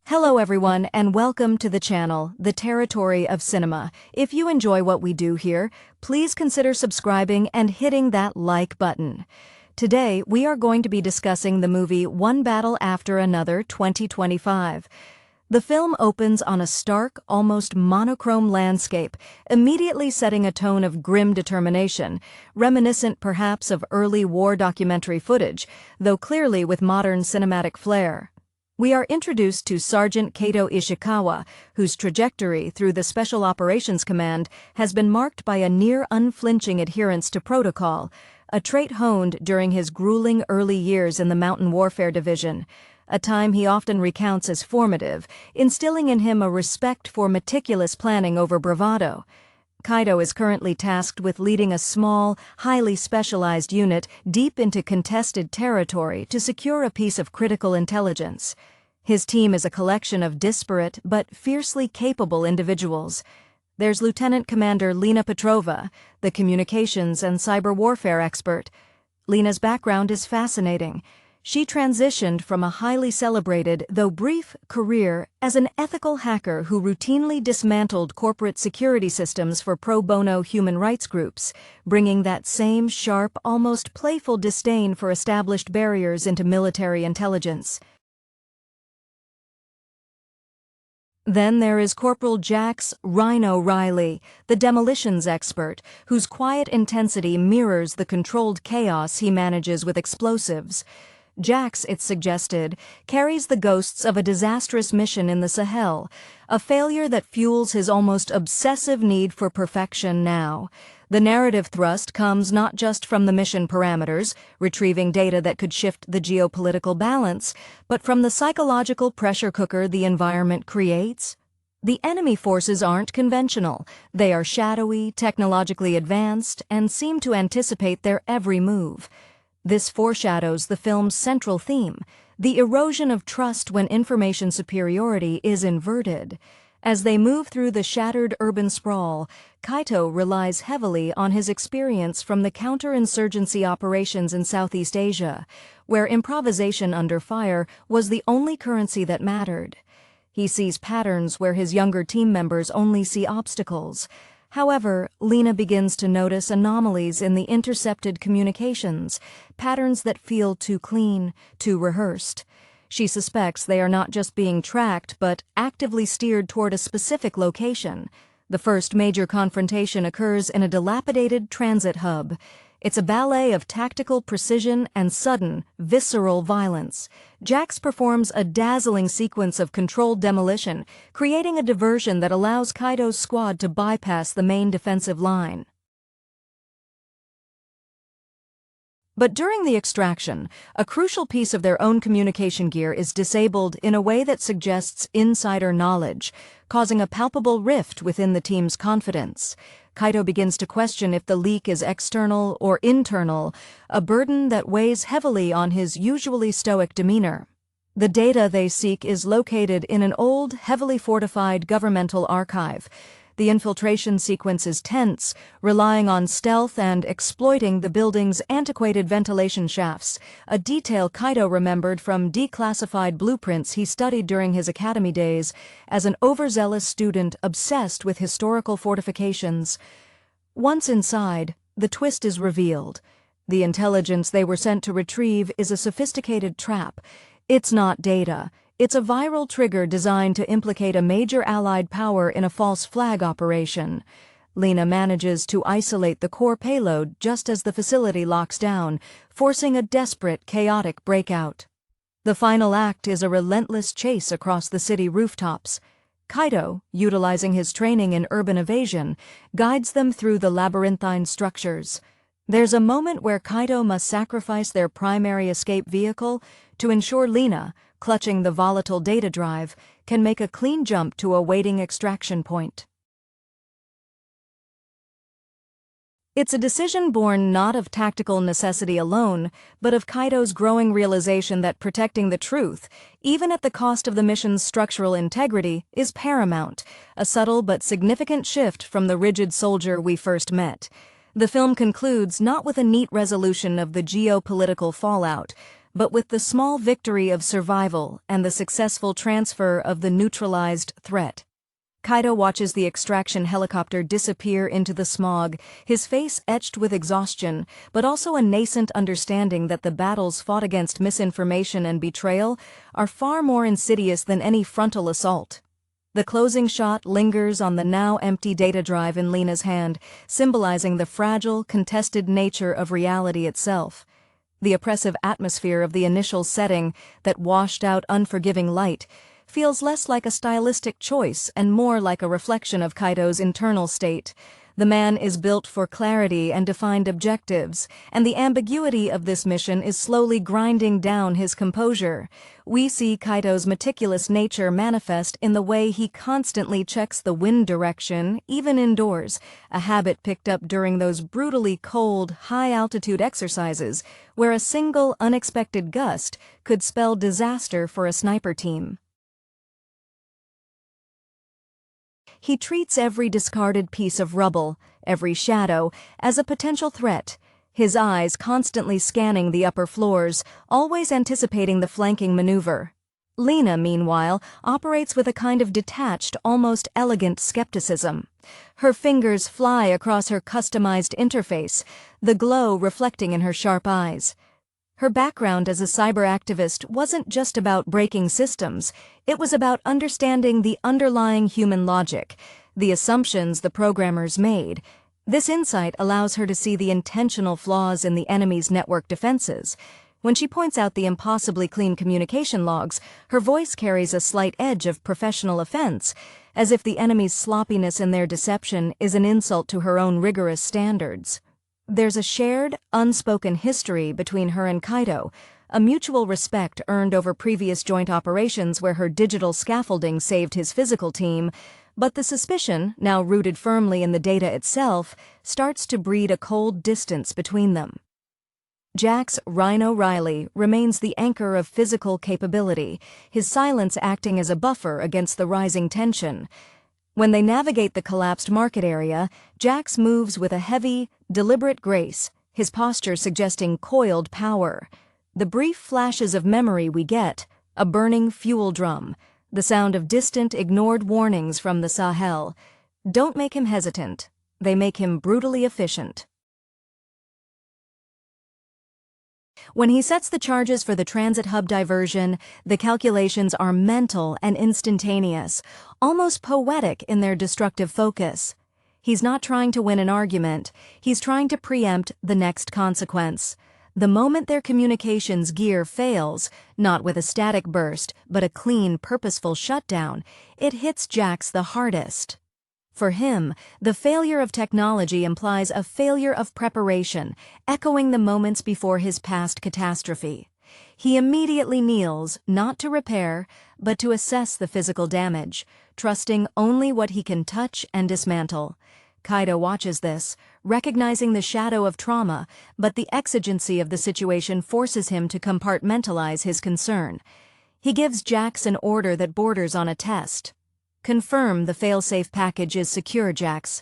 Hello everyone and welcome to the channel, The Territory of Cinema. If you enjoy what we do here, please consider subscribing and hitting that like button. Today, we are going to be discussing the movie One Battle After Another 2025. The film opens on a stark, almost monochrome landscape, immediately setting a tone of grim determination, reminiscent perhaps of early war documentary footage, though clearly with modern cinematic flair. We are introduced to Sergeant Kato Ishikawa, whose trajectory through the Special Operations Command has been marked by a near-unflinching adherence to protocol, a trait honed during his grueling early years in the Mountain Warfare Division, a time he often recounts as formative, instilling in him a respect for meticulous planning over bravado. Kaito is currently tasked with leading a small, highly specialized unit deep into contested territory to secure a piece of critical intelligence. His team is a collection of disparate but fiercely capable individuals. There's Lieutenant Commander Lena Petrova, the communications and cyber warfare expert. Lena's background is fascinating. She transitioned from a highly celebrated, though brief, career as an ethical hacker who routinely dismantled corporate security systems for pro bono human rights groups, bringing that same sharp, almost playful disdain for established barriers into military intelligence. Then there is Corporal Jax Rhino Riley, the demolitions expert, whose quiet intensity mirrors the controlled chaos he manages with explosives. Jax, it's suggested, carries the ghosts of a disastrous mission in the Sahel, a failure that fuels his almost obsessive need for perfection now. The narrative thrust comes not just from the mission parameters, retrieving data that could shift the geopolitical balance, but from the psychological pressure cooker the environment creates. The enemy forces aren't conventional. They are shadowy, technologically advanced, and seem to anticipate their every move. This foreshadows the film's central theme, the erosion of trust when information superiority is inverted. As they move through the shattered urban sprawl, Kaito relies heavily on his experience from the counterinsurgency operations in Southeast Asia, where improvisation under fire was the only currency that mattered. He sees patterns where his younger team members only see obstacles. However, Lena begins to notice anomalies in the intercepted communications, patterns that feel too clean, too rehearsed. She suspects they are not just being tracked, but actively steered toward a specific location. The first major confrontation occurs in a dilapidated transit hub. It's a ballet of tactical precision and sudden, visceral violence. Jax performs a dazzling sequence of controlled demolition, creating a diversion that allows Kaito's squad to bypass the main defensive line. But during the extraction, a crucial piece of their own communication gear is disabled in a way that suggests insider knowledge, causing a palpable rift within the team's confidence. Kaito begins to question if the leak is external or internal, a burden that weighs heavily on his usually stoic demeanor. The data they seek is located in an old, heavily fortified governmental archive. The infiltration sequence is tense, relying on stealth and exploiting the building's antiquated ventilation shafts, a detail Kaito remembered from declassified blueprints he studied during his academy days as an overzealous student obsessed with historical fortifications. Once inside, the twist is revealed. The intelligence they were sent to retrieve is a sophisticated trap. It's not data. It's a viral trigger designed to implicate a major allied power in a false flag operation. Lena manages to isolate the core payload just as the facility locks down, forcing a desperate, chaotic breakout. The final act is a relentless chase across the city rooftops. Kaito, utilizing his training in urban evasion, guides them through the labyrinthine structures. There's a moment where Kaito must sacrifice their primary escape vehicle to ensure Lena, clutching the volatile data drive, can make a clean jump to a waiting extraction point. It's a decision born not of tactical necessity alone, but of Kaito's growing realization that protecting the truth, even at the cost of the mission's structural integrity, is paramount, a subtle but significant shift from the rigid soldier we first met. The film concludes not with a neat resolution of the geopolitical fallout, but with the small victory of survival and the successful transfer of the neutralized threat. Kaito watches the extraction helicopter disappear into the smog, his face etched with exhaustion, but also a nascent understanding that the battles fought against misinformation and betrayal are far more insidious than any frontal assault. The closing shot lingers on the now empty data drive in Lena's hand, symbolizing the fragile, contested nature of reality itself. The oppressive atmosphere of the initial setting, that washed out unforgiving light, feels less like a stylistic choice and more like a reflection of Kaito's internal state. The man is built for clarity and defined objectives, and the ambiguity of this mission is slowly grinding down his composure. We see Kaito's meticulous nature manifest in the way he constantly checks the wind direction, even indoors, a habit picked up during those brutally cold, high-altitude exercises, where a single unexpected gust could spell disaster for a sniper team. He treats every discarded piece of rubble, every shadow, as a potential threat, his eyes constantly scanning the upper floors, always anticipating the flanking maneuver. Lena, meanwhile, operates with a kind of detached, almost elegant skepticism. Her fingers fly across her customized interface, the glow reflecting in her sharp eyes. Her background as a cyber activist wasn't just about breaking systems, it was about understanding the underlying human logic, the assumptions the programmers made. This insight allows her to see the intentional flaws in the enemy's network defenses. When she points out the impossibly clean communication logs, her voice carries a slight edge of professional offense, as if the enemy's sloppiness in their deception is an insult to her own rigorous standards. There's a shared, unspoken history between her and Kaito, a mutual respect earned over previous joint operations where her digital scaffolding saved his physical team, but the suspicion, now rooted firmly in the data itself, starts to breed a cold distance between them. Jack's Rhino Riley remains the anchor of physical capability, his silence acting as a buffer against the rising tension. When they navigate the collapsed market area, Jax moves with a heavy, deliberate grace, his posture suggesting coiled power. The brief flashes of memory we get, a burning fuel drum, the sound of distant, ignored warnings from the Sahel, don't make him hesitant. They make him brutally efficient. When he sets the charges for the transit hub diversion, the calculations are mental and instantaneous, almost poetic in their destructive focus. He's not trying to win an argument, he's trying to preempt the next consequence. The moment their communications gear fails, not with a static burst, but a clean, purposeful shutdown, it hits Jax the hardest. For him, the failure of technology implies a failure of preparation, echoing the moments before his past catastrophe. He immediately kneels, not to repair, but to assess the physical damage, trusting only what he can touch and dismantle. Kaito watches this, recognizing the shadow of trauma, but the exigency of the situation forces him to compartmentalize his concern. He gives Jax an order that borders on a test. Confirm the failsafe package is secure, Jax.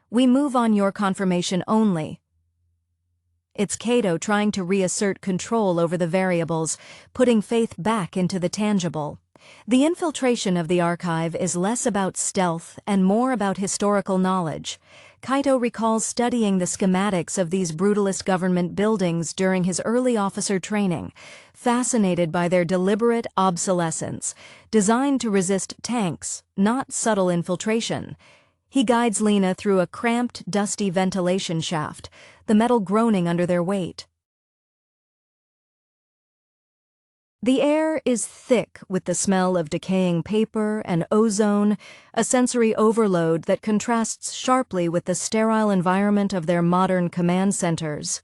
We move on your confirmation only. It's Kaito trying to reassert control over the variables, putting faith back into the tangible. The infiltration of the archive is less about stealth and more about historical knowledge. Kaito recalls studying the schematics of these brutalist government buildings during his early officer training, fascinated by their deliberate obsolescence, designed to resist tanks, not subtle infiltration. He guides Lena through a cramped, dusty ventilation shaft, the metal groaning under their weight. The air is thick with the smell of decaying paper and ozone, a sensory overload that contrasts sharply with the sterile environment of their modern command centers.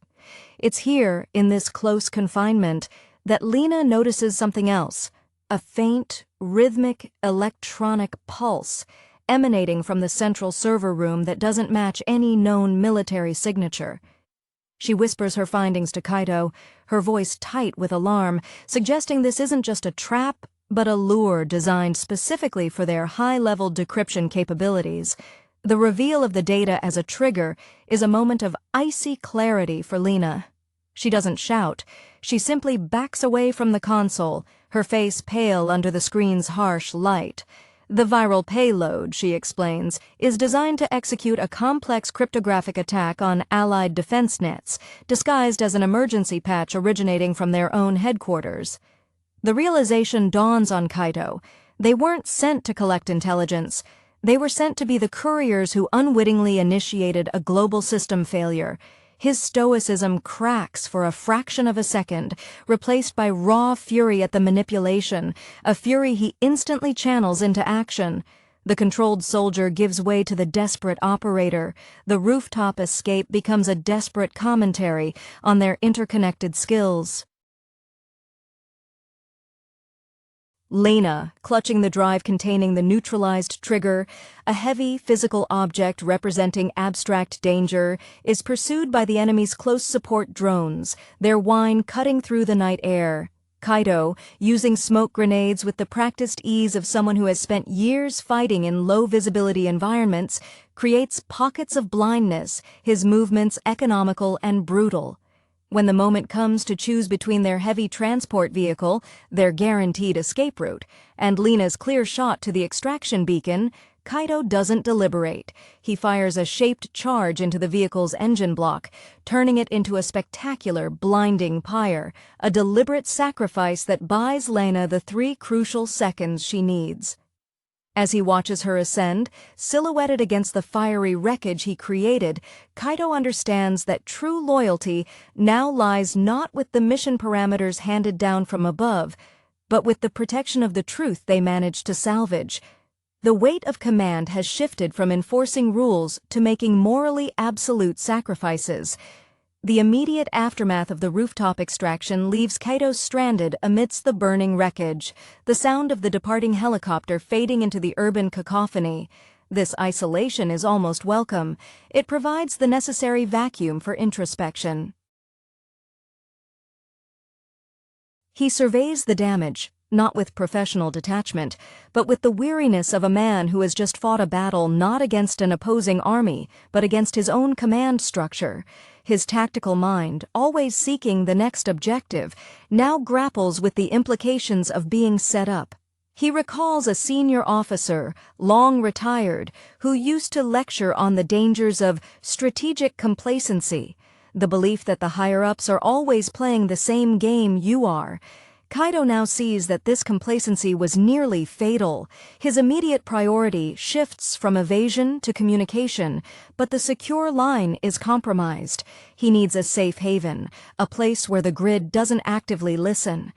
It's here, in this close confinement, that Lena notices something else, a faint, rhythmic, electronic pulse emanating from the central server room that doesn't match any known military signature. She whispers her findings to Kaito, her voice tight with alarm, suggesting this isn't just a trap, but a lure designed specifically for their high-level decryption capabilities. The reveal of the data as a trigger is a moment of icy clarity for Lena. She doesn't shout. She simply backs away from the console, her face pale under the screen's harsh light. The viral payload, she explains, is designed to execute a complex cryptographic attack on Allied defense nets, disguised as an emergency patch originating from their own headquarters. The realization dawns on Kaito. They weren't sent to collect intelligence. They were sent to be the couriers who unwittingly initiated a global system failure. His stoicism cracks for a fraction of a second, replaced by raw fury at the manipulation, a fury he instantly channels into action. The controlled soldier gives way to the desperate operator. The rooftop escape becomes a desperate commentary on their interconnected skills. Lena, clutching the drive containing the neutralized trigger, a heavy physical object representing abstract danger, is pursued by the enemy's close support drones, their whine cutting through the night air. Kaito, using smoke grenades with the practiced ease of someone who has spent years fighting in low-visibility environments, creates pockets of blindness, his movements economical and brutal. When the moment comes to choose between their heavy transport vehicle, their guaranteed escape route, and Lena's clear shot to the extraction beacon, Kaito doesn't deliberate. He fires a shaped charge into the vehicle's engine block, turning it into a spectacular, blinding pyre, a deliberate sacrifice that buys Lena the 3 crucial seconds she needs. As he watches her ascend, silhouetted against the fiery wreckage he created, Kaito understands that true loyalty now lies not with the mission parameters handed down from above, but with the protection of the truth they managed to salvage. The weight of command has shifted from enforcing rules to making morally absolute sacrifices. The immediate aftermath of the rooftop extraction leaves Kaito stranded amidst the burning wreckage, the sound of the departing helicopter fading into the urban cacophony. This isolation is almost welcome. It provides the necessary vacuum for introspection. He surveys the damage, not with professional detachment, but with the weariness of a man who has just fought a battle not against an opposing army, but against his own command structure. His tactical mind, always seeking the next objective, now grapples with the implications of being set up. He recalls a senior officer, long retired, who used to lecture on the dangers of strategic complacency, the belief that the higher-ups are always playing the same game you are. Kaito now sees that this complacency was nearly fatal. His immediate priority shifts from evasion to communication, but the secure line is compromised. He needs a safe haven, a place where the grid doesn't actively listen.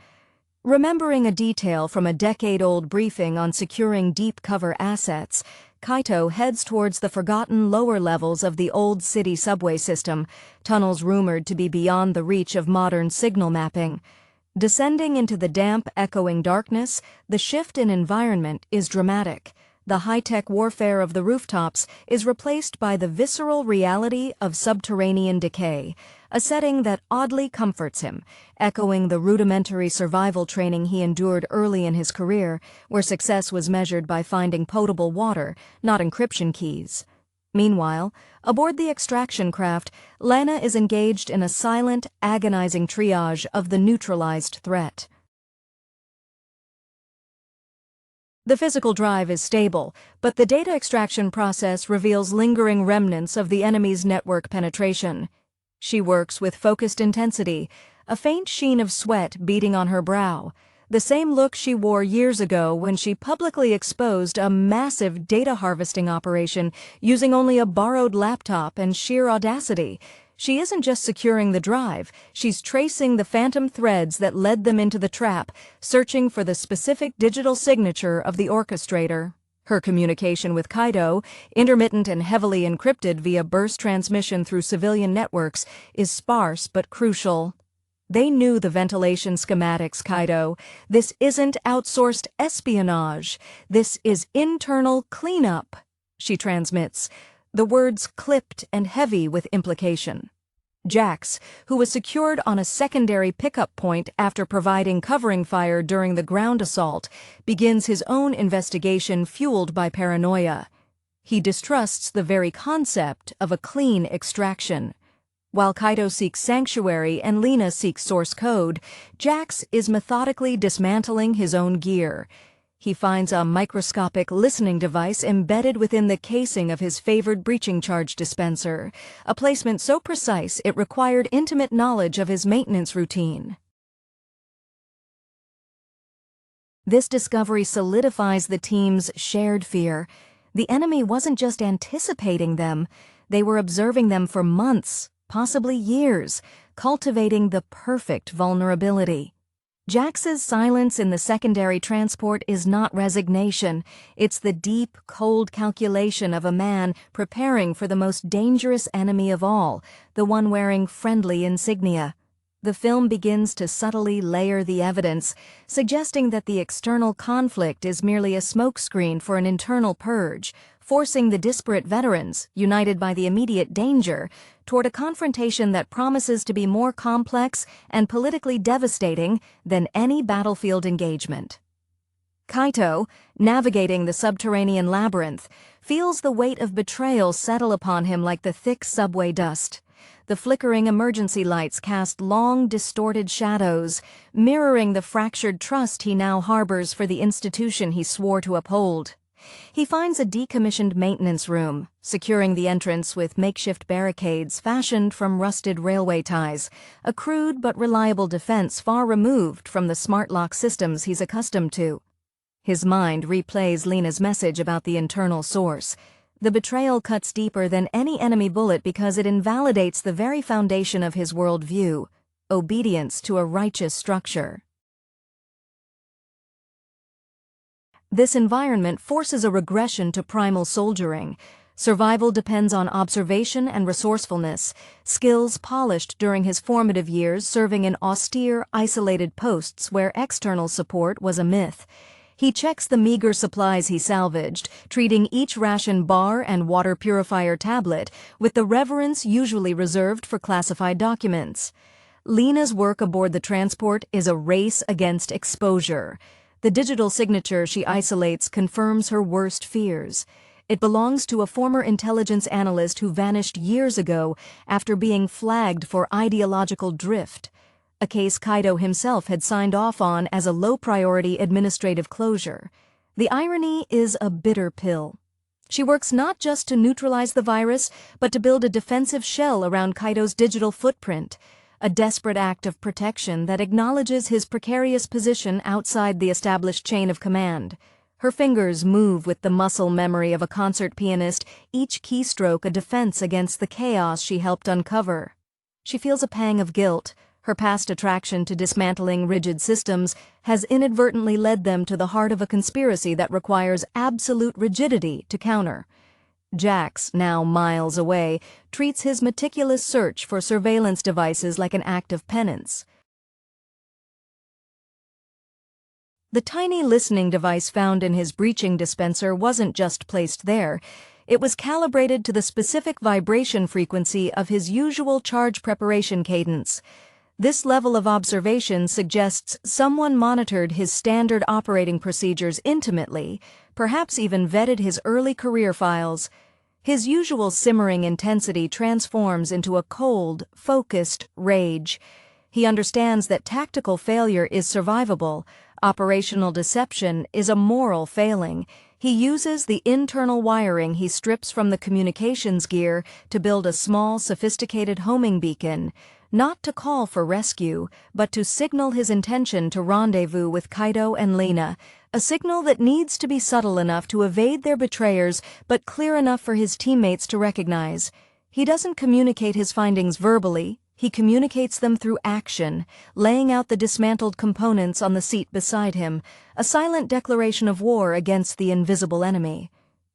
Remembering a detail from a decade-old briefing on securing deep cover assets, Kaito heads towards the forgotten lower levels of the old city subway system, tunnels rumored to be beyond the reach of modern signal mapping. Descending into the damp, echoing darkness, the shift in environment is dramatic. The high-tech warfare of the rooftops is replaced by the visceral reality of subterranean decay, a setting that oddly comforts him, echoing the rudimentary survival training he endured early in his career, where success was measured by finding potable water, not encryption keys. Meanwhile, aboard the extraction craft, Lena is engaged in a silent, agonizing triage of the neutralized threat. The physical drive is stable, but the data extraction process reveals lingering remnants of the enemy's network penetration. She works with focused intensity, a faint sheen of sweat beading on her brow, the same look she wore years ago when she publicly exposed a massive data harvesting operation using only a borrowed laptop and sheer audacity. She isn't just securing the drive, she's tracing the phantom threads that led them into the trap, searching for the specific digital signature of the orchestrator. Her communication with Kaito, intermittent and heavily encrypted via burst transmission through civilian networks, is sparse but crucial. They knew the ventilation schematics, Kaito. This isn't outsourced espionage. This is internal cleanup, she transmits, the words clipped and heavy with implication. Jax, who was secured on a secondary pickup point after providing covering fire during the ground assault, begins his own investigation fueled by paranoia. He distrusts the very concept of a clean extraction. While Kaito seeks sanctuary and Lena seeks source code, Jax is methodically dismantling his own gear. He finds a microscopic listening device embedded within the casing of his favored breaching charge dispenser, a placement so precise it required intimate knowledge of his maintenance routine. This discovery solidifies the team's shared fear. The enemy wasn't just anticipating them, they were observing them for months, possibly years, cultivating the perfect vulnerability. Jax's silence in the secondary transport is not resignation, it's the deep, cold calculation of a man preparing for the most dangerous enemy of all, the one wearing friendly insignia. The film begins to subtly layer the evidence, suggesting that the external conflict is merely a smokescreen for an internal purge, forcing the disparate veterans, united by the immediate danger, toward a confrontation that promises to be more complex and politically devastating than any battlefield engagement. Kaito, navigating the subterranean labyrinth, feels the weight of betrayal settle upon him like the thick subway dust. The flickering emergency lights cast long, distorted shadows, mirroring the fractured trust he now harbors for the institution he swore to uphold. He finds a decommissioned maintenance room, securing the entrance with makeshift barricades fashioned from rusted railway ties, a crude but reliable defense far removed from the smart lock systems he's accustomed to. His mind replays Lena's message about the internal source. The betrayal cuts deeper than any enemy bullet because it invalidates the very foundation of his worldview, obedience to a righteous structure. This environment forces a regression to primal soldiering. Survival depends on observation and resourcefulness, skills polished during his formative years serving in austere, isolated posts where external support was a myth. He checks the meager supplies he salvaged, treating each ration bar and water purifier tablet with the reverence usually reserved for classified documents. Lena's work aboard the transport is a race against exposure. The digital signature she isolates confirms her worst fears. It belongs to a former intelligence analyst who vanished years ago after being flagged for ideological drift, a case Kaito himself had signed off on as a low-priority administrative closure. The irony is a bitter pill. She works not just to neutralize the virus, but to build a defensive shell around Kaito's digital footprint, a desperate act of protection that acknowledges his precarious position outside the established chain of command. Her fingers move with the muscle memory of a concert pianist, each keystroke a defense against the chaos she helped uncover. She feels a pang of guilt. Her past attraction to dismantling rigid systems has inadvertently led them to the heart of a conspiracy that requires absolute rigidity to counter. Jax, now miles away, treats his meticulous search for surveillance devices like an act of penance. The tiny listening device found in his breaching dispenser wasn't just placed there. It was calibrated to the specific vibration frequency of his usual charge preparation cadence. This level of observation suggests someone monitored his standard operating procedures intimately, perhaps even vetted his early career files. His usual simmering intensity transforms into a cold, focused rage. He understands that tactical failure is survivable, operational deception is a moral failing. He uses the internal wiring he strips from the communications gear to build a small, sophisticated homing beacon, not to call for rescue, but to signal his intention to rendezvous with Kaito and Lena, a signal that needs to be subtle enough to evade their betrayers but clear enough for his teammates to recognize. He doesn't communicate his findings verbally, he communicates them through action, laying out the dismantled components on the seat beside him, a silent declaration of war against the invisible enemy.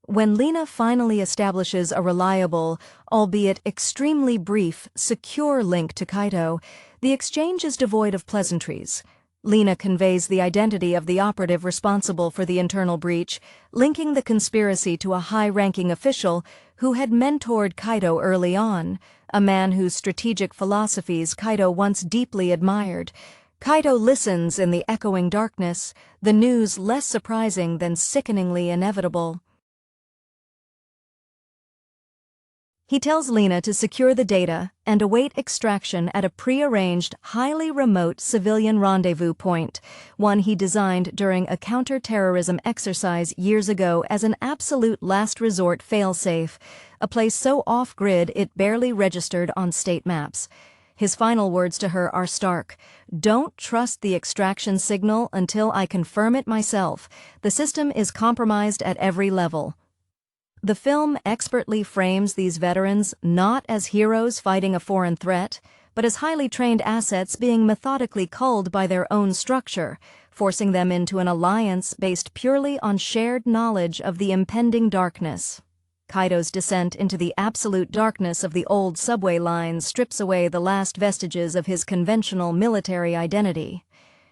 When Lena finally establishes a reliable, albeit extremely brief, secure link to Kaito, the exchange is devoid of pleasantries. Lena conveys the identity of the operative responsible for the internal breach, linking the conspiracy to a high-ranking official who had mentored Kaito early on, a man whose strategic philosophies Kaito once deeply admired. Kaito listens in the echoing darkness, the news less surprising than sickeningly inevitable. He tells Lena to secure the data and await extraction at a pre-arranged, highly remote civilian rendezvous point, one he designed during a counter-terrorism exercise years ago as an absolute last resort failsafe, a place so off-grid it barely registered on state maps. His final words to her are stark. "Don't trust the extraction signal until I confirm it myself. The system is compromised at every level." The film expertly frames these veterans not as heroes fighting a foreign threat, but as highly trained assets being methodically culled by their own structure, forcing them into an alliance based purely on shared knowledge of the impending darkness. Kaido's descent into the absolute darkness of the old subway lines strips away the last vestiges of his conventional military identity.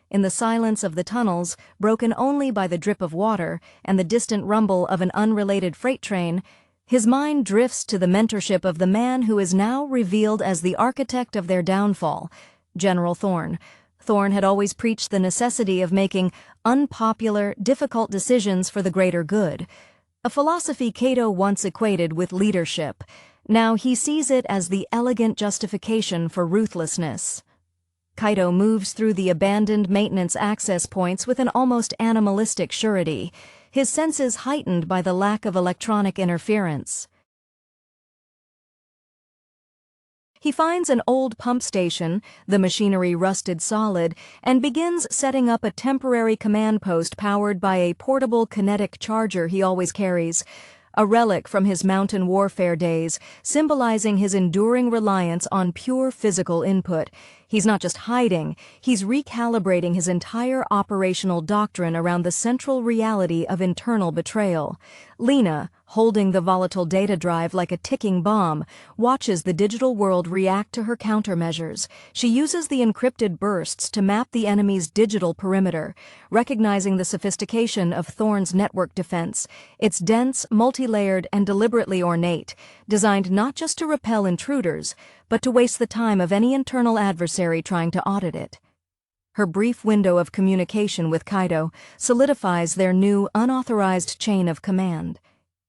In the silence of the tunnels, broken only by the drip of water and the distant rumble of an unrelated freight train, his mind drifts to the mentorship of the man who is now revealed as the architect of their downfall, General Thorne. Thorne had always preached the necessity of making unpopular, difficult decisions for the greater good, a philosophy Kato once equated with leadership. Now he sees it as the elegant justification for ruthlessness. Kaido moves through the abandoned maintenance access points with an almost animalistic surety, his senses heightened by the lack of electronic interference. He finds an old pump station, the machinery rusted solid, and begins setting up a temporary command post powered by a portable kinetic charger he always carries, a relic from his mountain warfare days, symbolizing his enduring reliance on pure physical input. He's not just hiding, he's recalibrating his entire operational doctrine around the central reality of internal betrayal. Lena, holding the volatile data drive like a ticking bomb, watches the digital world react to her countermeasures. She uses the encrypted bursts to map the enemy's digital perimeter, recognizing the sophistication of Thorne's network defense. It's dense, multi-layered, and deliberately ornate, designed not just to repel intruders, but to waste the time of any internal adversary trying to audit it. Her brief window of communication with Kaido solidifies their new, unauthorized chain of command.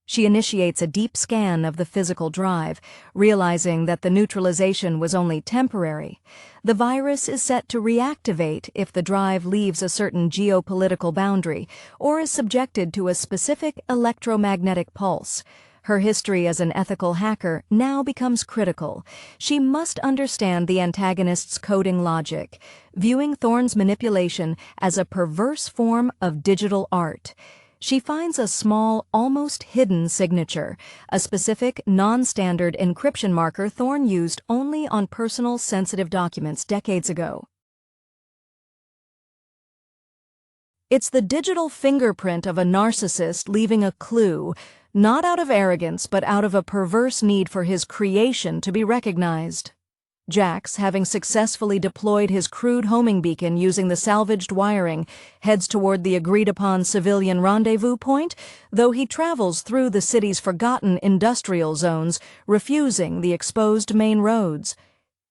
She initiates a deep scan of the physical drive, realizing that the neutralization was only temporary. The virus is set to reactivate if the drive leaves a certain geopolitical boundary or is subjected to a specific electromagnetic pulse. Her history as an ethical hacker now becomes critical. She must understand the antagonist's coding logic, viewing Thorne's manipulation as a perverse form of digital art. She finds a small, almost hidden signature, a specific, non-standard encryption marker Thorne used only on personal, sensitive documents decades ago. It's the digital fingerprint of a narcissist leaving a clue, not out of arrogance but out of a perverse need for his creation to be recognized. Jax, having successfully deployed his crude homing beacon using the salvaged wiring, heads toward the agreed-upon civilian rendezvous point, though he travels through the city's forgotten industrial zones, refusing the exposed main roads.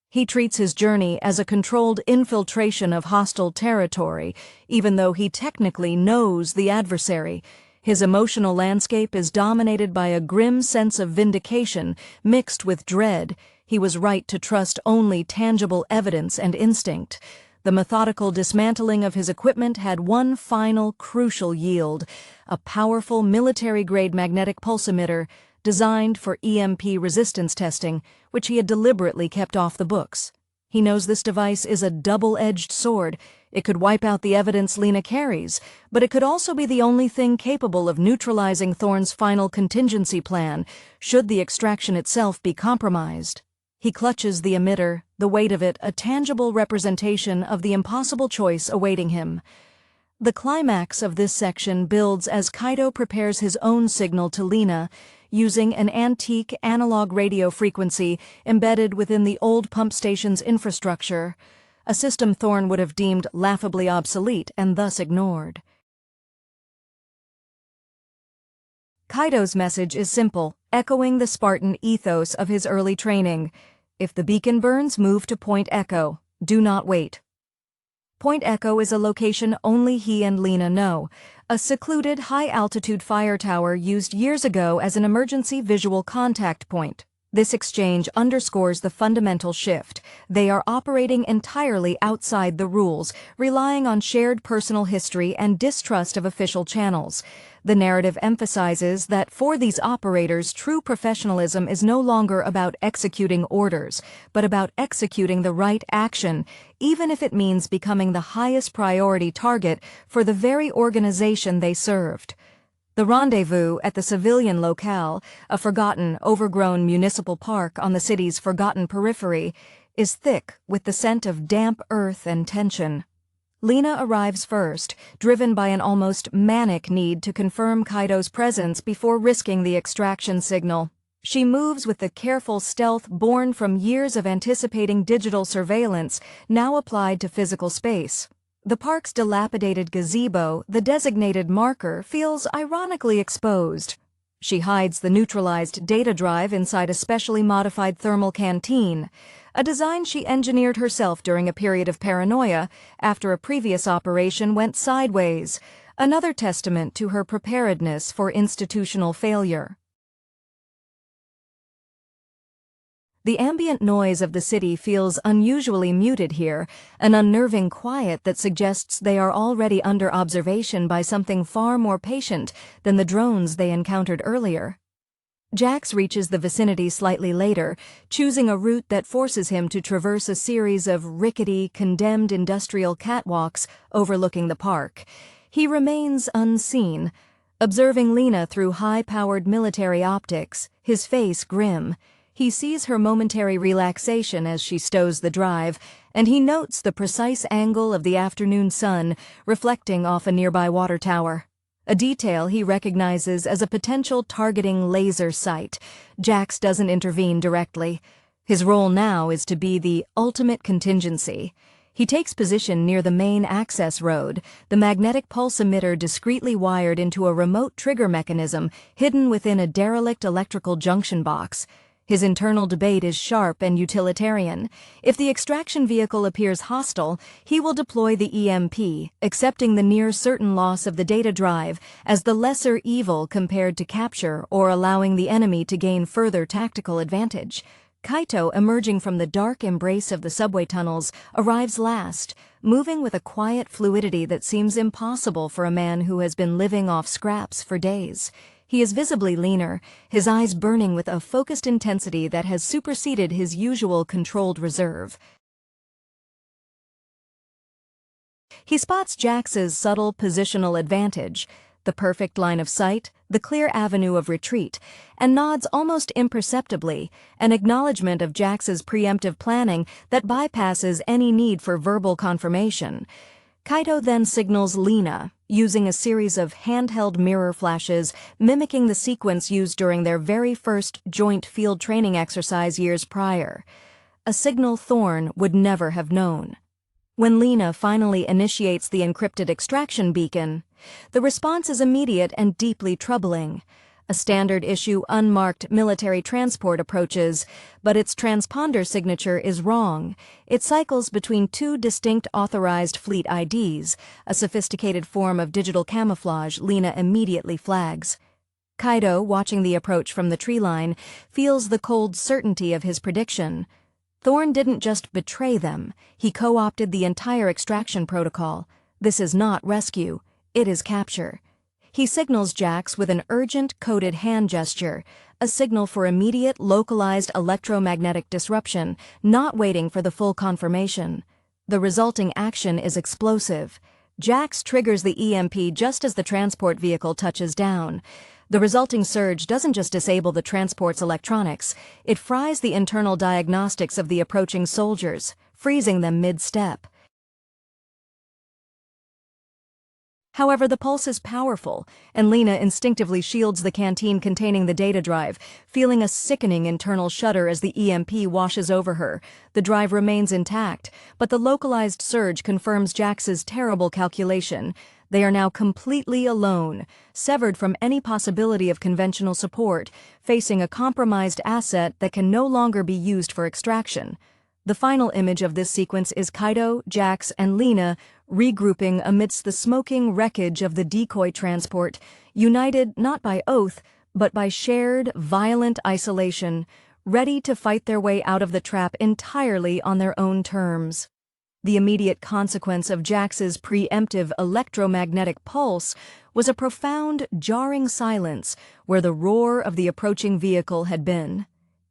He treats his journey as a controlled infiltration of hostile territory, even though he technically knows the adversary. His emotional landscape is dominated by a grim sense of vindication mixed with dread. He was right to trust only tangible evidence and instinct. The methodical dismantling of his equipment had one final crucial yield, a powerful military-grade magnetic pulse emitter designed for EMP resistance testing, which he had deliberately kept off the books. He knows this device is a double-edged sword. It could wipe out the evidence Lena carries, but it could also be the only thing capable of neutralizing Thorne's final contingency plan, should the extraction itself be compromised. He clutches the emitter, the weight of it a tangible representation of the impossible choice awaiting him. The climax of this section builds as Kaido prepares his own signal to Lena, using an antique analog radio frequency embedded within the old pump station's infrastructure, a system Thorne would have deemed laughably obsolete and thus ignored. Kaido's message is simple, echoing the Spartan ethos of his early training. If the beacon burns, move to Point Echo. Do not wait. Point Echo is a location only he and Lena know, a secluded, high-altitude fire tower used years ago as an emergency visual contact point. This exchange underscores the fundamental shift. They are operating entirely outside the rules, relying on shared personal history and distrust of official channels. The narrative emphasizes that for these operators, true professionalism is no longer about executing orders, but about executing the right action, even if it means becoming the highest priority target for the very organization they served. The rendezvous at the civilian locale, a forgotten, overgrown municipal park on the city's forgotten periphery, is thick with the scent of damp earth and tension. Lena arrives first, driven by an almost manic need to confirm Kaido's presence before risking the extraction signal. She moves with the careful stealth born from years of anticipating digital surveillance, now applied to physical space. The park's dilapidated gazebo, the designated marker, feels ironically exposed. She hides the neutralized data drive inside a specially modified thermal canteen, a design she engineered herself during a period of paranoia after a previous operation went sideways, another testament to her preparedness for institutional failure. The ambient noise of the city feels unusually muted here, an unnerving quiet that suggests they are already under observation by something far more patient than the drones they encountered earlier. Jax reaches the vicinity slightly later, choosing a route that forces him to traverse a series of rickety, condemned industrial catwalks overlooking the park. He remains unseen, observing Lena through high-powered military optics, his face grim. He sees her momentary relaxation as she stows the drive, and he notes the precise angle of the afternoon sun reflecting off a nearby water tower. A detail he recognizes as a potential targeting laser sight. Jax doesn't intervene directly. His role now is to be the ultimate contingency. He takes position near the main access road, the magnetic pulse emitter discreetly wired into a remote trigger mechanism hidden within a derelict electrical junction box. His internal debate is sharp and utilitarian. If the extraction vehicle appears hostile, he will deploy the EMP, accepting the near-certain loss of the data drive as the lesser evil compared to capture or allowing the enemy to gain further tactical advantage. Kaito, emerging from the dark embrace of the subway tunnels, arrives last, moving with a quiet fluidity that seems impossible for a man who has been living off scraps for days. He is visibly leaner, his eyes burning with a focused intensity that has superseded his usual controlled reserve. He spots Jax's subtle positional advantage, the perfect line of sight, the clear avenue of retreat, and nods almost imperceptibly, an acknowledgement of Jax's preemptive planning that bypasses any need for verbal confirmation. Kaito then signals Lena, using a series of handheld mirror flashes mimicking the sequence used during their very first joint field training exercise years prior. A signal Thorne would never have known. When Lena finally initiates the encrypted extraction beacon, the response is immediate and deeply troubling. A standard-issue unmarked military transport approaches, but its transponder signature is wrong. It cycles between two distinct authorized fleet IDs, a sophisticated form of digital camouflage Lena immediately flags. Kaito, watching the approach from the tree line, feels the cold certainty of his prediction. Thorne didn't just betray them, he co-opted the entire extraction protocol. This is not rescue, it is capture. He signals Jax with an urgent, coded hand gesture, a signal for immediate, localized electromagnetic disruption, not waiting for the full confirmation. The resulting action is explosive. Jax triggers the EMP just as the transport vehicle touches down. The resulting surge doesn't just disable the transport's electronics, it fries the internal diagnostics of the approaching soldiers, freezing them mid-step. However, the pulse is powerful, and Lena instinctively shields the canteen containing the data drive, feeling a sickening internal shudder as the EMP washes over her. The drive remains intact, but the localized surge confirms Jax's terrible calculation. They are now completely alone, severed from any possibility of conventional support, facing a compromised asset that can no longer be used for extraction. The final image of this sequence is Kaito, Jax, and Lena regrouping amidst the smoking wreckage of the decoy transport, united not by oath, but by shared, violent isolation, ready to fight their way out of the trap entirely on their own terms. The immediate consequence of Jax's preemptive electromagnetic pulse was a profound, jarring silence where the roar of the approaching vehicle had been.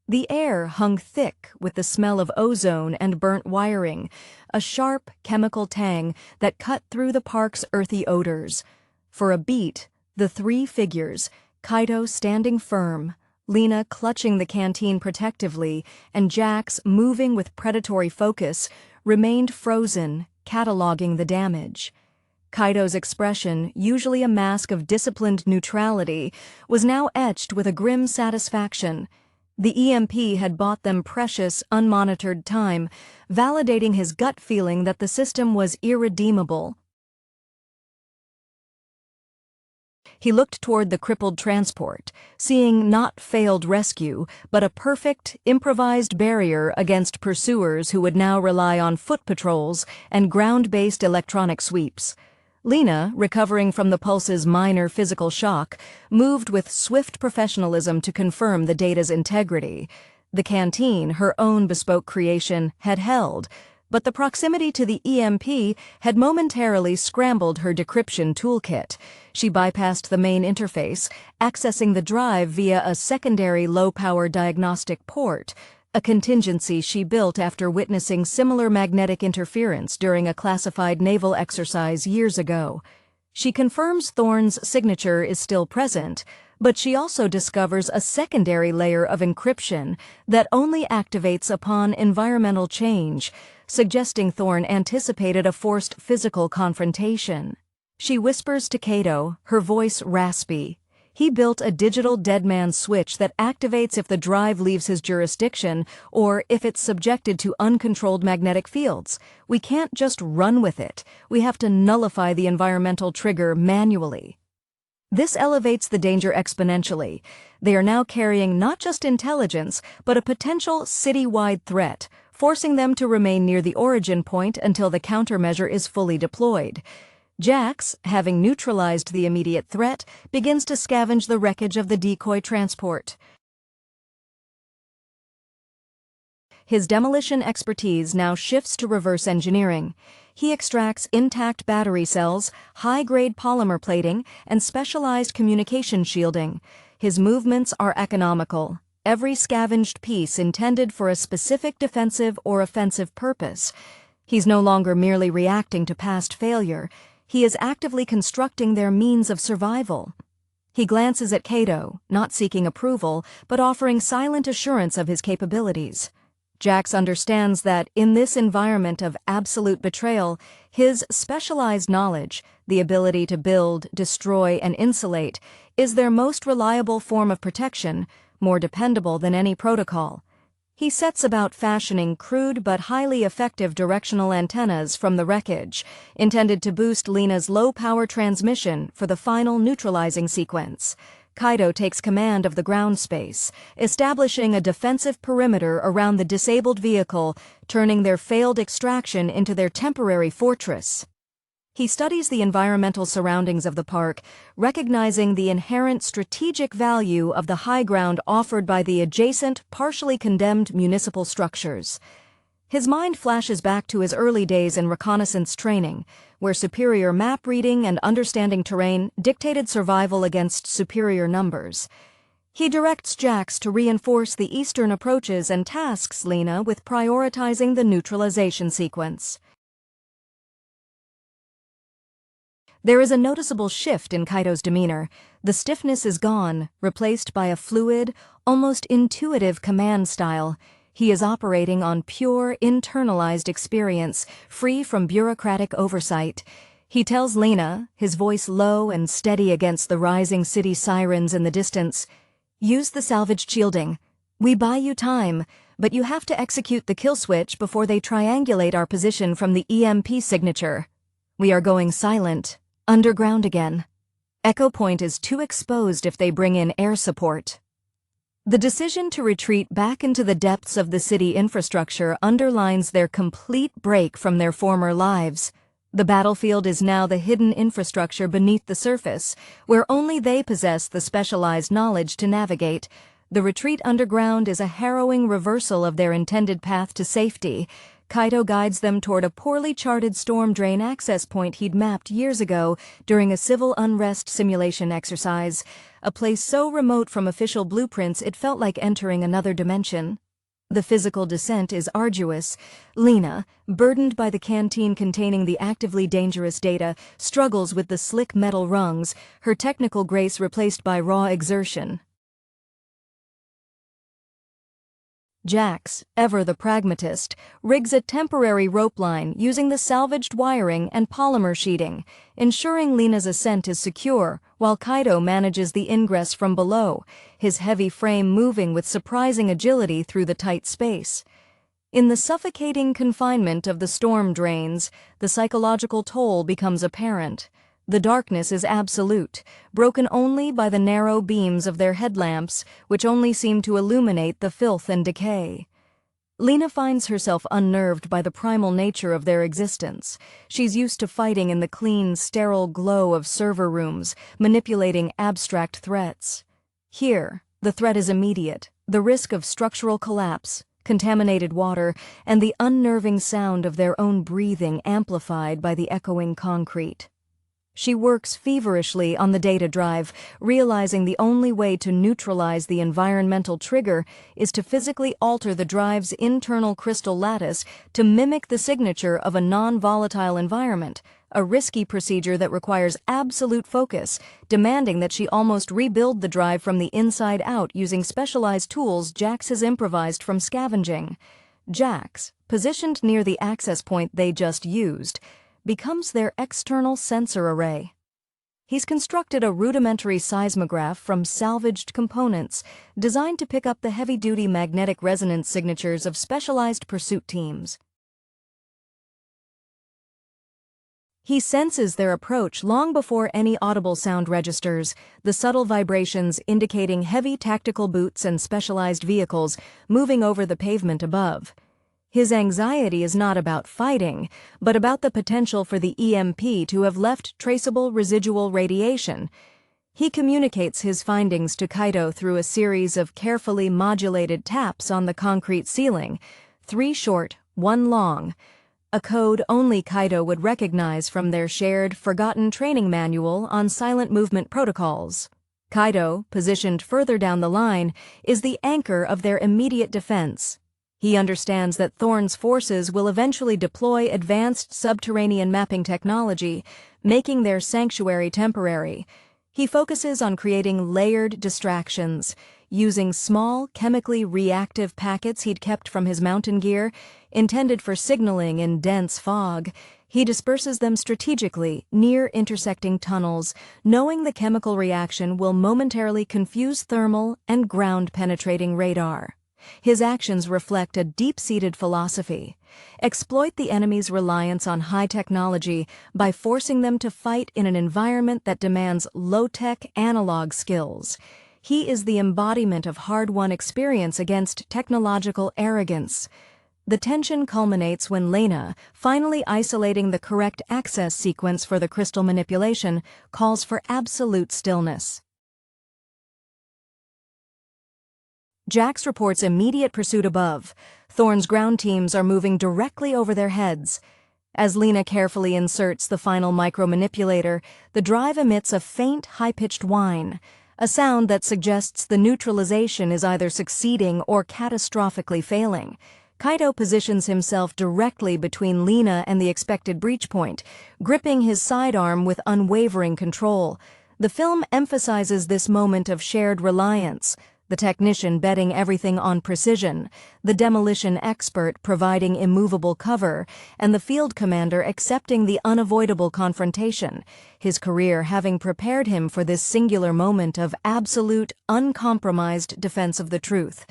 The air hung thick with the smell of ozone and burnt wiring, a sharp chemical tang that cut through the park's earthy odors. For a beat, the three figures, Kaito standing firm, Lena clutching the canteen protectively, and Jax moving with predatory focus, remained frozen, cataloging the damage. Kaito's expression, usually a mask of disciplined neutrality, was now etched with a grim satisfaction. The EMP had bought them precious, unmonitored time, validating his gut feeling that the system was irredeemable. He looked toward the crippled transport, seeing not failed rescue, but a perfect, improvised barrier against pursuers who would now rely on foot patrols and ground-based electronic sweeps. Lena, recovering from the pulse's minor physical shock, moved with swift professionalism to confirm the data's integrity. The canteen, her own bespoke creation, had held, but the proximity to the EMP had momentarily scrambled her decryption toolkit. She bypassed the main interface, accessing the drive via a secondary low-power diagnostic port, a contingency she built after witnessing similar magnetic interference during a classified naval exercise years ago. She confirms Thorne's signature is still present, but she also discovers a secondary layer of encryption that only activates upon environmental change, suggesting Thorne anticipated a forced physical confrontation. She whispers to Kaito, her voice raspy. He built a digital deadman switch that activates if the drive leaves his jurisdiction or if it's subjected to uncontrolled magnetic fields. We can't just run with it. We have to nullify the environmental trigger manually. This elevates the danger exponentially. They are now carrying not just intelligence, but a potential city-wide threat, forcing them to remain near the origin point until the countermeasure is fully deployed. Jax, having neutralized the immediate threat, begins to scavenge the wreckage of the decoy transport. His demolition expertise now shifts to reverse engineering. He extracts intact battery cells, high-grade polymer plating, and specialized communication shielding. His movements are economical, every scavenged piece intended for a specific defensive or offensive purpose. He's no longer merely reacting to past failure. He is actively constructing their means of survival. He glances at Kaito, not seeking approval, but offering silent assurance of his capabilities. Jax understands that, in this environment of absolute betrayal, his specialized knowledge, the ability to build, destroy, and insulate, is their most reliable form of protection, more dependable than any protocol. He sets about fashioning crude but highly effective directional antennas from the wreckage, intended to boost Lena's low-power transmission for the final neutralizing sequence. Kaito takes command of the ground space, establishing a defensive perimeter around the disabled vehicle, turning their failed extraction into their temporary fortress. He studies the environmental surroundings of the park, recognizing the inherent strategic value of the high ground offered by the adjacent, partially condemned municipal structures. His mind flashes back to his early days in reconnaissance training, where superior map reading and understanding terrain dictated survival against superior numbers. He directs Jax to reinforce the eastern approaches and tasks Lena with prioritizing the neutralization sequence. There is a noticeable shift in Kaito's demeanor. The stiffness is gone, replaced by a fluid, almost intuitive command style. He is operating on pure, internalized experience, free from bureaucratic oversight. He tells Lena, his voice low and steady against the rising city sirens in the distance, "Use the salvaged shielding. We buy you time, but you have to execute the kill switch before they triangulate our position from the EMP signature. We are going silent. Underground again. Echo Point is too exposed if they bring in air support." The decision to retreat back into the depths of the city infrastructure underlines their complete break from their former lives. The battlefield is now the hidden infrastructure beneath the surface, where only they possess the specialized knowledge to navigate. The retreat underground is a harrowing reversal of their intended path to safety. Kaito guides them toward a poorly charted storm drain access point he'd mapped years ago during a civil unrest simulation exercise, a place so remote from official blueprints it felt like entering another dimension. The physical descent is arduous. Lena, burdened by the canteen containing the actively dangerous data, struggles with the slick metal rungs, her technical grace replaced by raw exertion. Jax, ever the pragmatist, rigs a temporary rope line using the salvaged wiring and polymer sheeting, ensuring Lena's ascent is secure, while Kaito manages the ingress from below, his heavy frame moving with surprising agility through the tight space. In the suffocating confinement of the storm drains, the psychological toll becomes apparent. The darkness is absolute, broken only by the narrow beams of their headlamps, which only seem to illuminate the filth and decay. Lena finds herself unnerved by the primal nature of their existence. She's used to fighting in the clean, sterile glow of server rooms, manipulating abstract threats. Here, the threat is immediate, the risk of structural collapse, contaminated water, and the unnerving sound of their own breathing amplified by the echoing concrete. She works feverishly on the data drive, realizing the only way to neutralize the environmental trigger is to physically alter the drive's internal crystal lattice to mimic the signature of a non-volatile environment, a risky procedure that requires absolute focus, demanding that she almost rebuild the drive from the inside out using specialized tools Jax has improvised from scavenging. Jax, positioned near the access point they just used, becomes their external sensor array. He's constructed a rudimentary seismograph from salvaged components designed to pick up the heavy-duty magnetic resonance signatures of specialized pursuit teams. He senses their approach long before any audible sound registers, the subtle vibrations indicating heavy tactical boots and specialized vehicles moving over the pavement above. His anxiety is not about fighting, but about the potential for the EMP to have left traceable residual radiation. He communicates his findings to Kaito through a series of carefully modulated taps on the concrete ceiling, 3 short, 1 long, a code only Kaito would recognize from their shared, forgotten training manual on silent movement protocols. Kaito, positioned further down the line, is the anchor of their immediate defense. He understands that Thorne's forces will eventually deploy advanced subterranean mapping technology, making their sanctuary temporary. He focuses on creating layered distractions, using small, chemically reactive packets he'd kept from his mountain gear, intended for signaling in dense fog. He disperses them strategically near intersecting tunnels, knowing the chemical reaction will momentarily confuse thermal and ground-penetrating radar. His actions reflect a deep-seated philosophy. Exploit the enemy's reliance on high technology by forcing them to fight in an environment that demands low-tech analog skills. He is the embodiment of hard-won experience against technological arrogance. The tension culminates when Lena, finally isolating the correct access sequence for the crystal manipulation, calls for absolute stillness. Jax reports immediate pursuit above. Thorne's ground teams are moving directly over their heads. As Lena carefully inserts the final micromanipulator, the drive emits a faint, high-pitched whine, a sound that suggests the neutralization is either succeeding or catastrophically failing. Kaito positions himself directly between Lena and the expected breach point, gripping his sidearm with unwavering control. The film emphasizes this moment of shared reliance, the technician betting everything on precision, the demolition expert providing immovable cover, and the field commander accepting the unavoidable confrontation, his career having prepared him for this singular moment of absolute, uncompromised defense of the truth.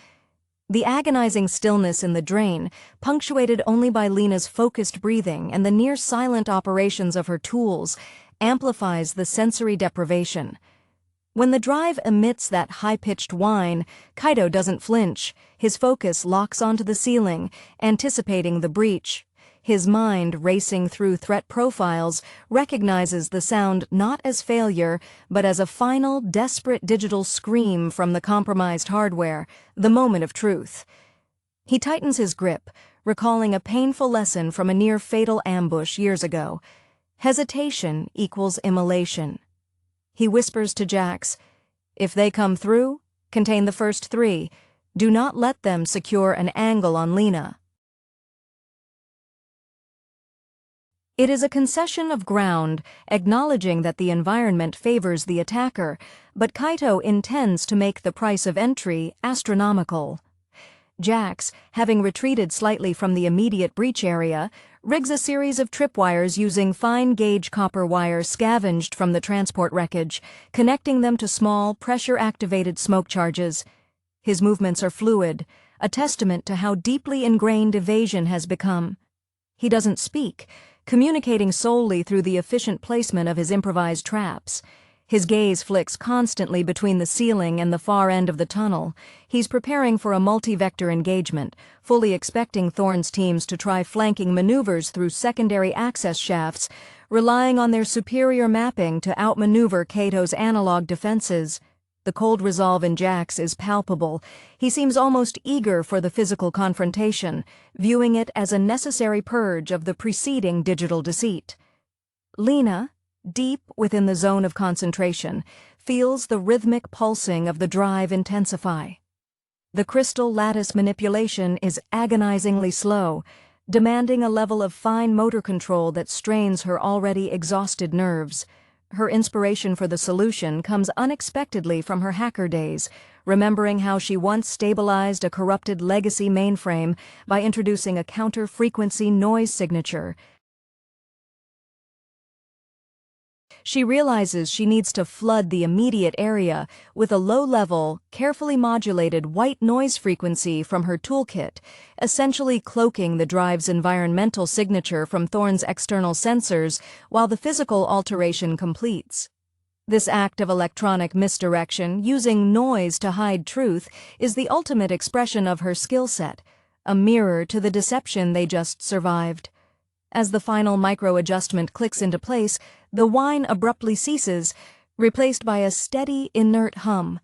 The agonizing stillness in the drain, punctuated only by Lena's focused breathing and the near-silent operations of her tools, amplifies the sensory deprivation. When the drive emits that high-pitched whine, Kaito doesn't flinch. His focus locks onto the ceiling, anticipating the breach. His mind, racing through threat profiles, recognizes the sound not as failure, but as a final, desperate digital scream from the compromised hardware, the moment of truth. He tightens his grip, recalling a painful lesson from a near-fatal ambush years ago. Hesitation equals immolation. He whispers to Jax, "If they come through, contain the first 3. Do not let them secure an angle on Lena." It is a concession of ground, acknowledging that the environment favors the attacker, but Kaito intends to make the price of entry astronomical. Jax, having retreated slightly from the immediate breach area, rigs a series of tripwires using fine-gauge copper wire scavenged from the transport wreckage, connecting them to small, pressure-activated smoke charges. His movements are fluid, a testament to how deeply ingrained evasion has become. He doesn't speak, communicating solely through the efficient placement of his improvised traps. His gaze flicks constantly between the ceiling and the far end of the tunnel. He's preparing for a multi-vector engagement, fully expecting Thorne's teams to try flanking maneuvers through secondary access shafts, relying on their superior mapping to outmaneuver Kaito's analog defenses. The cold resolve in Jax is palpable. He seems almost eager for the physical confrontation, viewing it as a necessary purge of the preceding digital deceit. Lena, deep within the zone of concentration, feels the rhythmic pulsing of the drive intensify. The crystal lattice manipulation is agonizingly slow, demanding a level of fine motor control that strains her already exhausted nerves. Her inspiration for the solution comes unexpectedly from her hacker days, remembering how she once stabilized a corrupted legacy mainframe by introducing a counter-frequency noise signature. She realizes she needs to flood the immediate area with a low-level, carefully modulated white noise frequency from her toolkit, essentially cloaking the drive's environmental signature from Thorne's external sensors while the physical alteration completes. This act of electronic misdirection, using noise to hide truth, is the ultimate expression of her skill set, a mirror to the deception they just survived. As the final micro-adjustment clicks into place, the whine abruptly ceases, replaced by a steady, inert hum.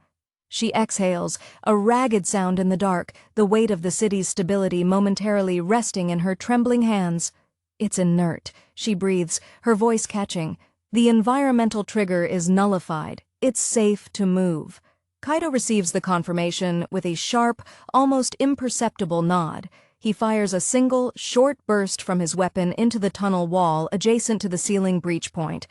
She exhales, a ragged sound in the dark, the weight of the city's stability momentarily resting in her trembling hands. "It's inert," she breathes, her voice catching. "The environmental trigger is nullified. It's safe to move." Kaito receives the confirmation with a sharp, almost imperceptible nod. He fires a single, short burst from his weapon into the tunnel wall adjacent to the ceiling breach point,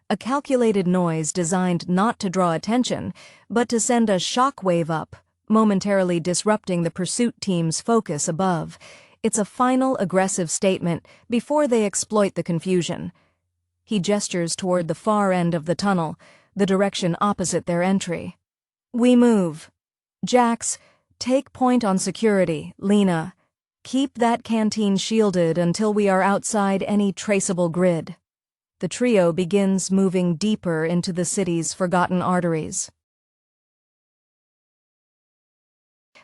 a calculated noise designed not to draw attention, but to send a shock wave up, momentarily disrupting the pursuit team's focus above. It's a final aggressive statement before they exploit the confusion. He gestures toward the far end of the tunnel, the direction opposite their entry. "We move. Jax, take point on security. Lena, keep that canteen shielded until we are outside any traceable grid." The trio begins moving deeper into the city's forgotten arteries.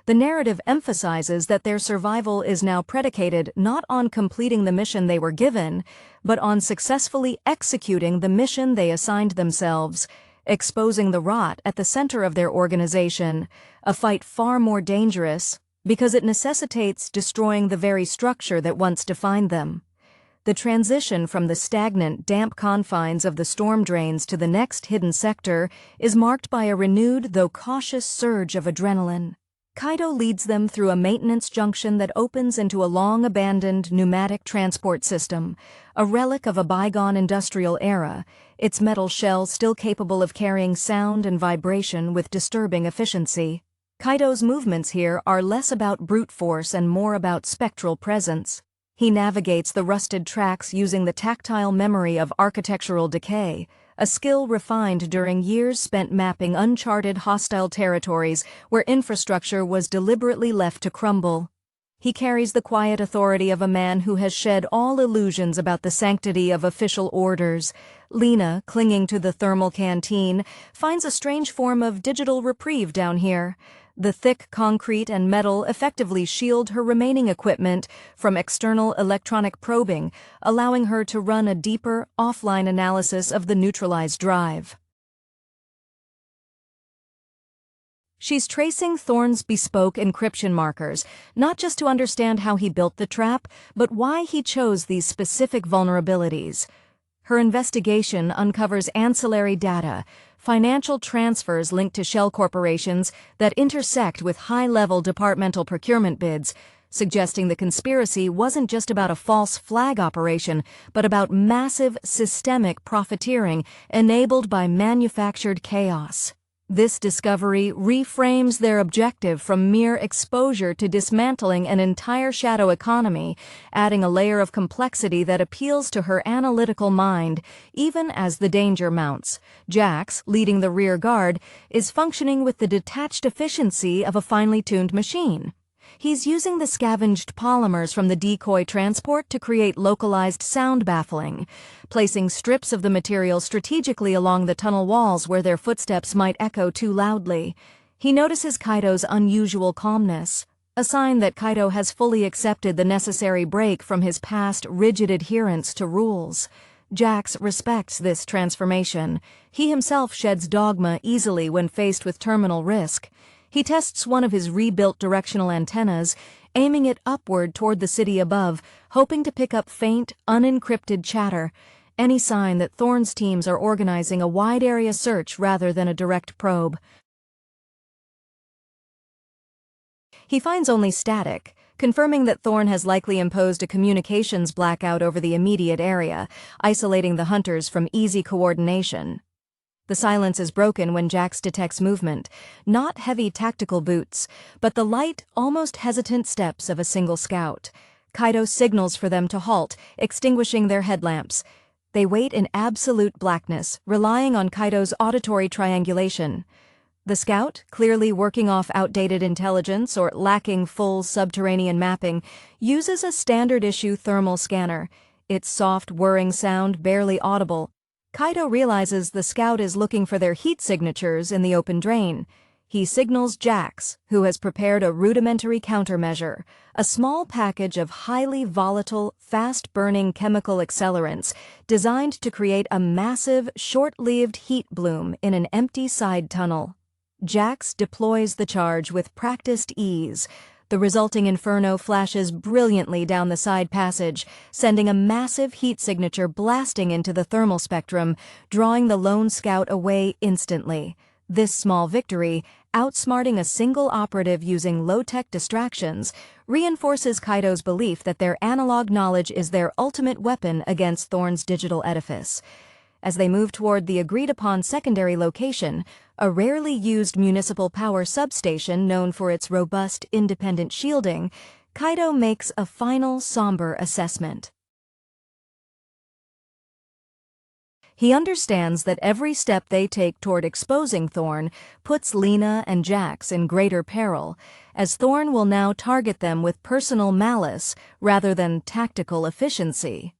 The narrative emphasizes that their survival is now predicated not on completing the mission they were given, but on successfully executing the mission they assigned themselves, exposing the rot at the center of their organization, a fight far more dangerous, because it necessitates destroying the very structure that once defined them. The transition from the stagnant, damp confines of the storm drains to the next hidden sector is marked by a renewed, though cautious, surge of adrenaline. Kaito leads them through a maintenance junction that opens into a long-abandoned pneumatic transport system, a relic of a bygone industrial era, its metal shell still capable of carrying sound and vibration with disturbing efficiency. Kaito's movements here are less about brute force and more about spectral presence. He navigates the rusted tracks using the tactile memory of architectural decay, a skill refined during years spent mapping uncharted hostile territories where infrastructure was deliberately left to crumble. He carries the quiet authority of a man who has shed all illusions about the sanctity of official orders. Lena, clinging to the thermal canteen, finds a strange form of digital reprieve down here. The thick concrete and metal effectively shield her remaining equipment from external electronic probing, allowing her to run a deeper, offline analysis of the neutralized drive. She's tracing Thorne's bespoke encryption markers, not just to understand how he built the trap, but why he chose these specific vulnerabilities. Her investigation uncovers ancillary data, financial transfers linked to shell corporations that intersect with high-level departmental procurement bids, suggesting the conspiracy wasn't just about a false flag operation, but about massive, systemic profiteering enabled by manufactured chaos. This discovery reframes their objective from mere exposure to dismantling an entire shadow economy, adding a layer of complexity that appeals to her analytical mind, even as the danger mounts. Jax, leading the rear guard, is functioning with the detached efficiency of a finely tuned machine. He's using the scavenged polymers from the decoy transport to create localized sound baffling, placing strips of the material strategically along the tunnel walls where their footsteps might echo too loudly. He notices Kaido's unusual calmness, a sign that Kaido has fully accepted the necessary break from his past rigid adherence to rules. Jax respects this transformation. He himself sheds dogma easily when faced with terminal risk. He tests one of his rebuilt directional antennas, aiming it upward toward the city above, hoping to pick up faint, unencrypted chatter, any sign that Thorne's teams are organizing a wide-area search rather than a direct probe. He finds only static, confirming that Thorne has likely imposed a communications blackout over the immediate area, isolating the hunters from easy coordination. The silence is broken when Jax detects movement, not heavy tactical boots, but the light, almost hesitant steps of a single scout. Kaido signals for them to halt, extinguishing their headlamps. They wait in absolute blackness, relying on Kaido's auditory triangulation. The scout, clearly working off outdated intelligence or lacking full subterranean mapping, uses a standard-issue thermal scanner, its soft whirring sound barely audible. Kaido realizes the scout is looking for their heat signatures in the open drain. He signals Jax, who has prepared a rudimentary countermeasure, a small package of highly volatile, fast-burning chemical accelerants designed to create a massive, short-lived heat bloom in an empty side tunnel. Jax deploys the charge with practiced ease. The resulting inferno flashes brilliantly down the side passage, sending a massive heat signature blasting into the thermal spectrum, drawing the lone scout away instantly. This small victory, outsmarting a single operative using low-tech distractions, reinforces Kaido's belief that their analog knowledge is their ultimate weapon against Thorne's digital edifice. As they move toward the agreed-upon secondary location, a rarely used municipal power substation known for its robust, independent shielding, Kaido makes a final, somber assessment. He understands that every step they take toward exposing Thorne puts Lena and Jax in greater peril, as Thorne will now target them with personal malice rather than tactical efficiency.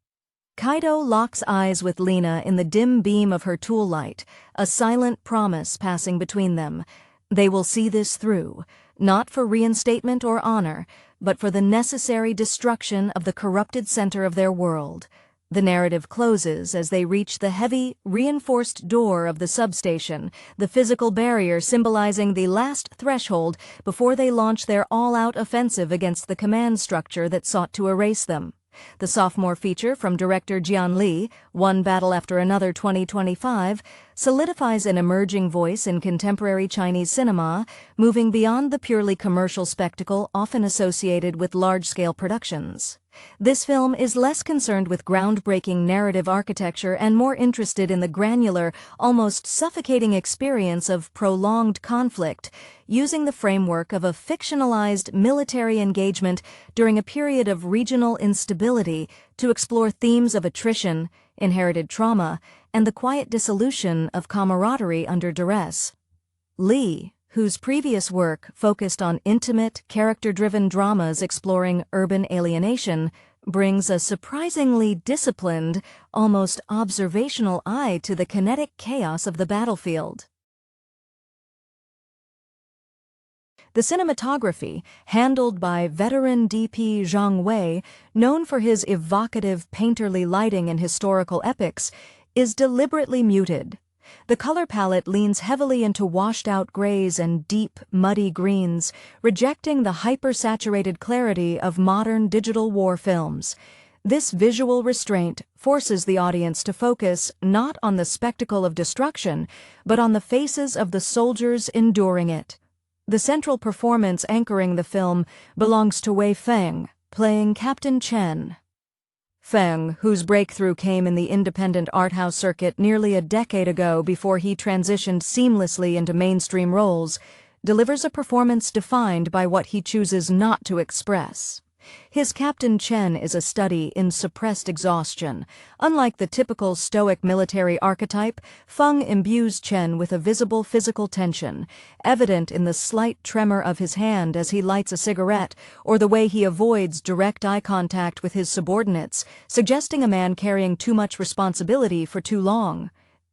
Kaido locks eyes with Lena in the dim beam of her tool light, a silent promise passing between them. They will see this through, not for reinstatement or honor, but for the necessary destruction of the corrupted center of their world. The narrative closes as they reach the heavy, reinforced door of the substation, the physical barrier symbolizing the last threshold before they launch their all-out offensive against the command structure that sought to erase them. The sophomore feature from director Jian Li, One Battle After Another 2025, solidifies an emerging voice in contemporary Chinese cinema, moving beyond the purely commercial spectacle often associated with large-scale productions. This film is less concerned with groundbreaking narrative architecture and more interested in the granular, almost suffocating experience of prolonged conflict, using the framework of a fictionalized military engagement during a period of regional instability to explore themes of attrition, inherited trauma, and the quiet dissolution of camaraderie under duress. Li, whose previous work focused on intimate, character-driven dramas exploring urban alienation, brings a surprisingly disciplined, almost observational eye to the kinetic chaos of the battlefield. The cinematography, handled by veteran DP Zhang Wei, known for his evocative, painterly lighting in historical epics, is deliberately muted. The color palette leans heavily into washed-out grays and deep, muddy greens, rejecting the hyper-saturated clarity of modern digital war films. This visual restraint forces the audience to focus not on the spectacle of destruction, but on the faces of the soldiers enduring it. The central performance anchoring the film belongs to Wei Feng, playing Captain Chen. Feng, whose breakthrough came in the independent art house circuit nearly a decade ago before he transitioned seamlessly into mainstream roles, delivers a performance defined by what he chooses not to express. His Captain Chen is a study in suppressed exhaustion. Unlike the typical stoic military archetype, Feng imbues Chen with a visible physical tension, evident in the slight tremor of his hand as he lights a cigarette, or the way he avoids direct eye contact with his subordinates, suggesting a man carrying too much responsibility for too long.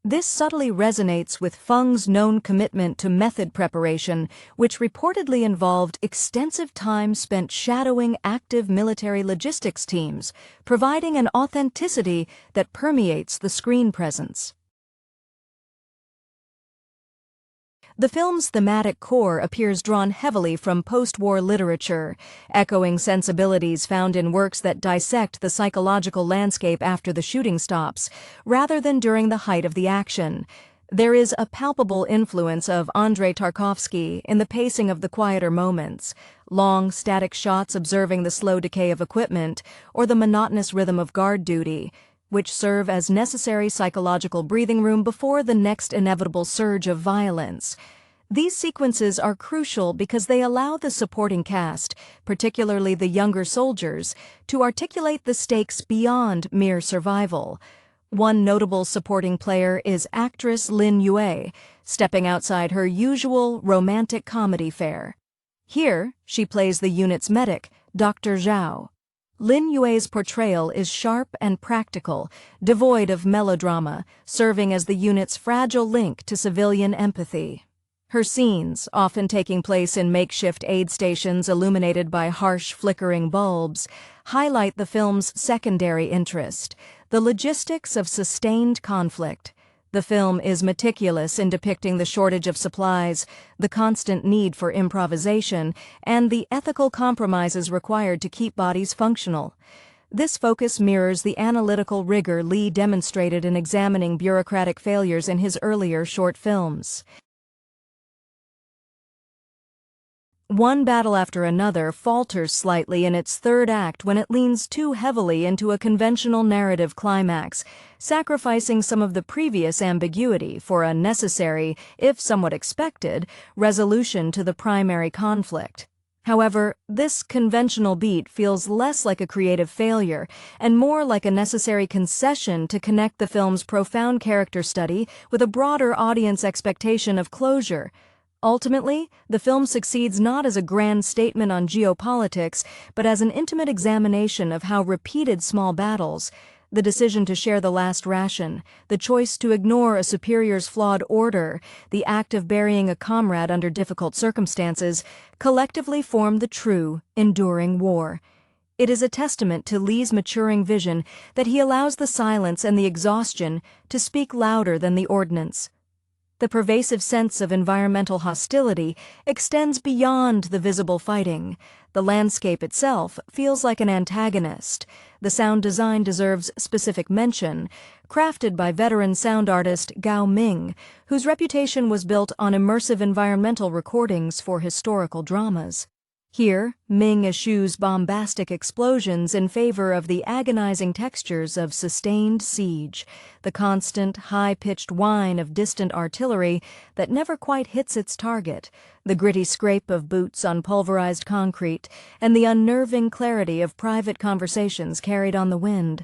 This subtly resonates with Feng's known commitment to method preparation, which reportedly involved extensive time spent shadowing active military logistics teams, providing an authenticity that permeates the screen presence. The film's thematic core appears drawn heavily from post-war literature, echoing sensibilities found in works that dissect the psychological landscape after the shooting stops, rather than during the height of the action. There is a palpable influence of Andrei Tarkovsky in the pacing of the quieter moments, long, static shots observing the slow decay of equipment, or the monotonous rhythm of guard duty, which serve as necessary psychological breathing room before the next inevitable surge of violence. These sequences are crucial because they allow the supporting cast, particularly the younger soldiers, to articulate the stakes beyond mere survival. One notable supporting player is actress Lin Yue, stepping outside her usual romantic comedy fare. Here, she plays the unit's medic, Dr. Zhao. Lin Yue's portrayal is sharp and practical, devoid of melodrama, serving as the unit's fragile link to civilian empathy. Her scenes, often taking place in makeshift aid stations illuminated by harsh, flickering bulbs, highlight the film's secondary interest, the logistics of sustained conflict. The film is meticulous in depicting the shortage of supplies, the constant need for improvisation, and the ethical compromises required to keep bodies functional. This focus mirrors the analytical rigor Lee demonstrated in examining bureaucratic failures in his earlier short films. One battle after another falters slightly in its third act when it leans too heavily into a conventional narrative climax, sacrificing some of the previous ambiguity for a necessary, if somewhat expected, resolution to the primary conflict. However, this conventional beat feels less like a creative failure and more like a necessary concession to connect the film's profound character study with a broader audience expectation of closure. Ultimately, the film succeeds not as a grand statement on geopolitics, but as an intimate examination of how repeated small battles, the decision to share the last ration, the choice to ignore a superior's flawed order, the act of burying a comrade under difficult circumstances, collectively form the true, enduring war. It is a testament to Lee's maturing vision that he allows the silence and the exhaustion to speak louder than the ordnance. The pervasive sense of environmental hostility extends beyond the visible fighting. The landscape itself feels like an antagonist. The sound design deserves specific mention, crafted by veteran sound artist Gao Ming, whose reputation was built on immersive environmental recordings for historical dramas. Here, Ming eschews bombastic explosions in favor of the agonizing textures of sustained siege, the constant, high-pitched whine of distant artillery that never quite hits its target, the gritty scrape of boots on pulverized concrete, and the unnerving clarity of private conversations carried on the wind.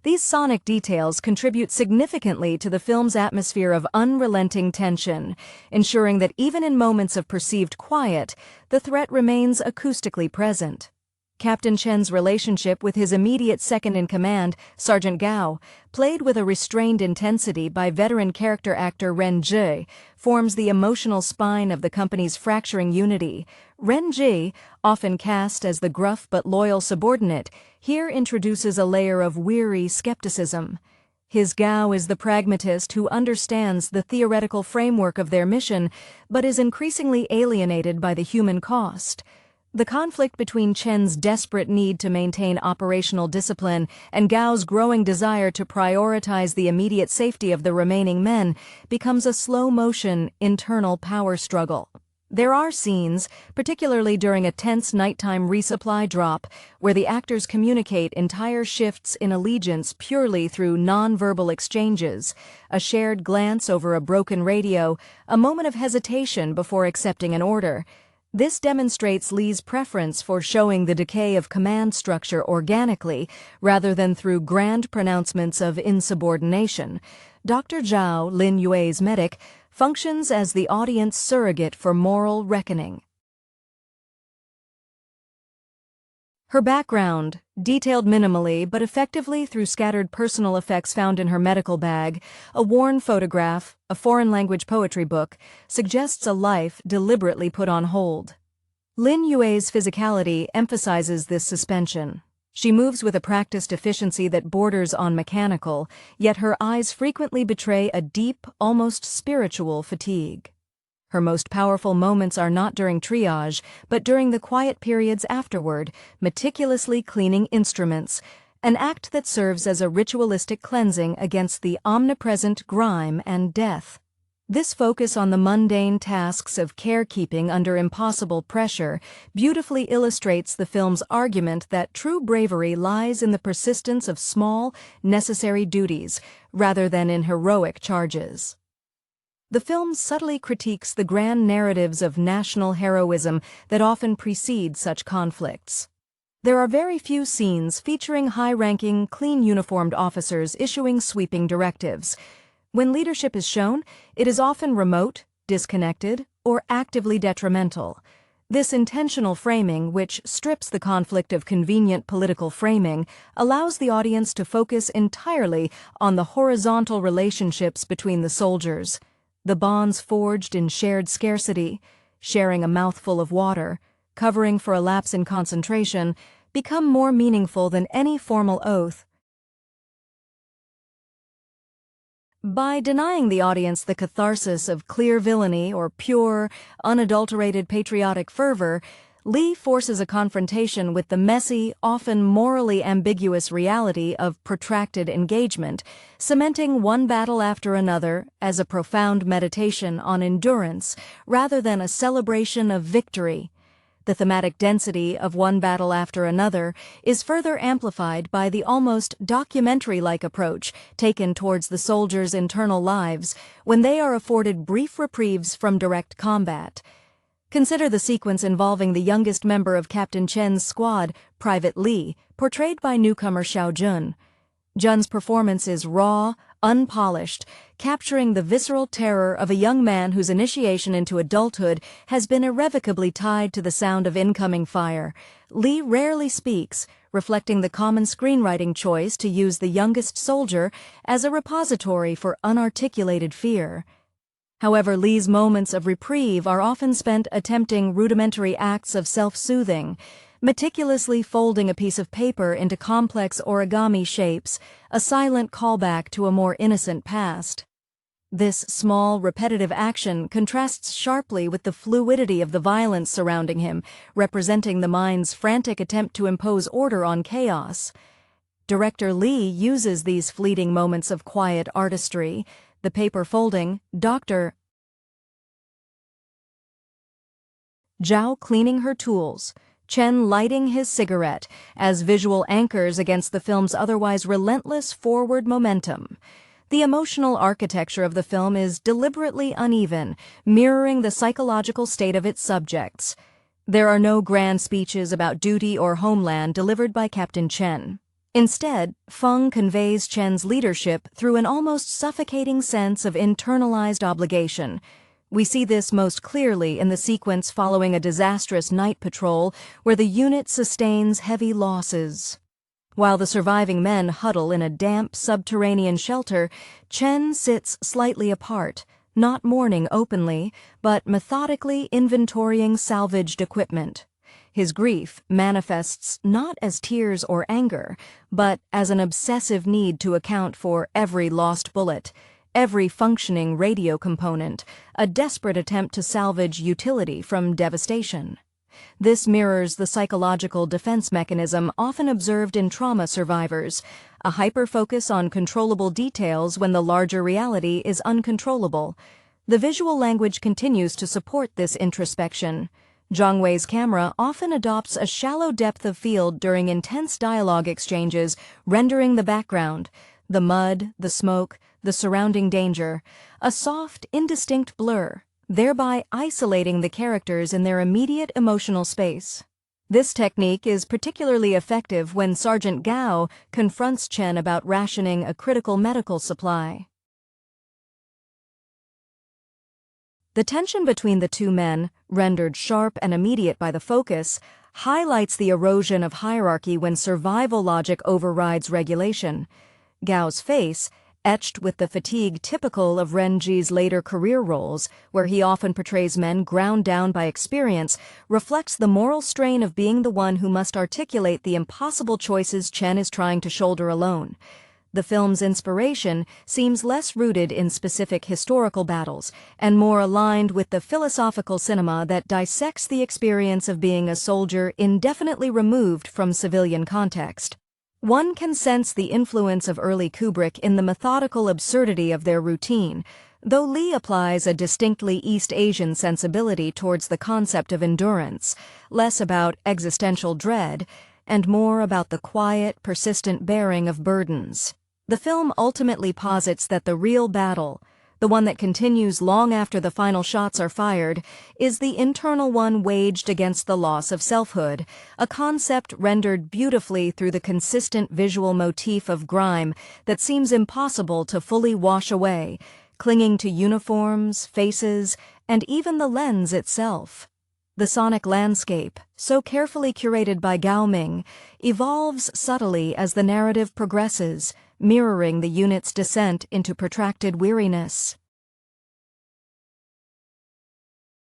These sonic details contribute significantly to the film's atmosphere of unrelenting tension, ensuring that even in moments of perceived quiet, the threat remains acoustically present. Captain Chen's relationship with his immediate second-in-command, Sergeant Gao, played with a restrained intensity by veteran character actor Ren Ji, forms the emotional spine of the company's fracturing unity. Ren Ji, often cast as the gruff but loyal subordinate, here introduces a layer of weary skepticism. His Gao is the pragmatist who understands the theoretical framework of their mission, but is increasingly alienated by the human cost. The conflict between Chen's desperate need to maintain operational discipline and Gao's growing desire to prioritize the immediate safety of the remaining men becomes a slow-motion, internal power struggle. There are scenes, particularly during a tense nighttime resupply drop, where the actors communicate entire shifts in allegiance purely through non-verbal exchanges, a shared glance over a broken radio, a moment of hesitation before accepting an order. This demonstrates Li's preference for showing the decay of command structure organically, rather than through grand pronouncements of insubordination. Dr. Zhao, Lin Yue's medic, functions as the audience surrogate for moral reckoning. Her background, detailed minimally but effectively through scattered personal effects found in her medical bag, a worn photograph, a foreign-language poetry book, suggests a life deliberately put on hold. Lin Yue's physicality emphasizes this suspension. She moves with a practiced efficiency that borders on mechanical, yet her eyes frequently betray a deep, almost spiritual fatigue. Her most powerful moments are not during triage, but during the quiet periods afterward, meticulously cleaning instruments, an act that serves as a ritualistic cleansing against the omnipresent grime and death. This focus on the mundane tasks of carekeeping under impossible pressure beautifully illustrates the film's argument that true bravery lies in the persistence of small, necessary duties, rather than in heroic charges. The film subtly critiques the grand narratives of national heroism that often precede such conflicts. There are very few scenes featuring high-ranking, clean-uniformed officers issuing sweeping directives. When leadership is shown, it is often remote, disconnected, or actively detrimental. This intentional framing, which strips the conflict of convenient political framing, allows the audience to focus entirely on the horizontal relationships between the soldiers. The bonds forged in shared scarcity, sharing a mouthful of water, covering for a lapse in concentration, become more meaningful than any formal oath. By denying the audience the catharsis of clear villainy or pure, unadulterated patriotic fervor, Li forces a confrontation with the messy, often morally ambiguous reality of protracted engagement, cementing one battle after another as a profound meditation on endurance rather than a celebration of victory. The thematic density of one battle after another is further amplified by the almost documentary-like approach taken towards the soldiers' internal lives when they are afforded brief reprieves from direct combat. Consider the sequence involving the youngest member of Captain Chen's squad, Private Li, portrayed by newcomer Xiao Jun. Jun's performance is raw, unpolished, capturing the visceral terror of a young man whose initiation into adulthood has been irrevocably tied to the sound of incoming fire. Li rarely speaks, reflecting the common screenwriting choice to use the youngest soldier as a repository for unarticulated fear. However, Li's moments of reprieve are often spent attempting rudimentary acts of self-soothing, meticulously folding a piece of paper into complex origami shapes, a silent callback to a more innocent past. This small, repetitive action contrasts sharply with the fluidity of the violence surrounding him, representing the mind's frantic attempt to impose order on chaos. Director Li uses these fleeting moments of quiet artistry, the paper folding, Dr. Zhao cleaning her tools, Chen lighting his cigarette, as visual anchors against the film's otherwise relentless forward momentum. The emotional architecture of the film is deliberately uneven, mirroring the psychological state of its subjects. There are no grand speeches about duty or homeland delivered by Captain Chen. Instead, Feng conveys Chen's leadership through an almost suffocating sense of internalized obligation. We see this most clearly in the sequence following a disastrous night patrol where the unit sustains heavy losses. While the surviving men huddle in a damp subterranean shelter, Chen sits slightly apart, not mourning openly, but methodically inventorying salvaged equipment. His grief manifests not as tears or anger, but as an obsessive need to account for every lost bullet, every functioning radio component, a desperate attempt to salvage utility from devastation. This mirrors the psychological defense mechanism often observed in trauma survivors, a hyper-focus on controllable details when the larger reality is uncontrollable. The visual language continues to support this introspection. Zhang Wei's camera often adopts a shallow depth of field during intense dialogue exchanges, rendering the background, the mud, the smoke, the surrounding danger, a soft, indistinct blur, thereby isolating the characters in their immediate emotional space. This technique is particularly effective when Sergeant Gao confronts Chen about rationing a critical medical supply. The tension between the two men, rendered sharp and immediate by the focus, highlights the erosion of hierarchy when survival logic overrides regulation. Gao's face, etched with the fatigue typical of Renji's later career roles, where he often portrays men ground down by experience, reflects the moral strain of being the one who must articulate the impossible choices Chen is trying to shoulder alone. The film's inspiration seems less rooted in specific historical battles and more aligned with the philosophical cinema that dissects the experience of being a soldier indefinitely removed from civilian context. One can sense the influence of early Kubrick in the methodical absurdity of their routine, though Lee applies a distinctly East Asian sensibility towards the concept of endurance, less about existential dread, and more about the quiet, persistent bearing of burdens. The film ultimately posits that the real battle, the one that continues long after the final shots are fired, is the internal one waged against the loss of selfhood, a concept rendered beautifully through the consistent visual motif of grime that seems impossible to fully wash away, clinging to uniforms, faces, and even the lens itself. The sonic landscape, so carefully curated by Gao Ming, evolves subtly as the narrative progresses, mirroring the unit's descent into protracted weariness.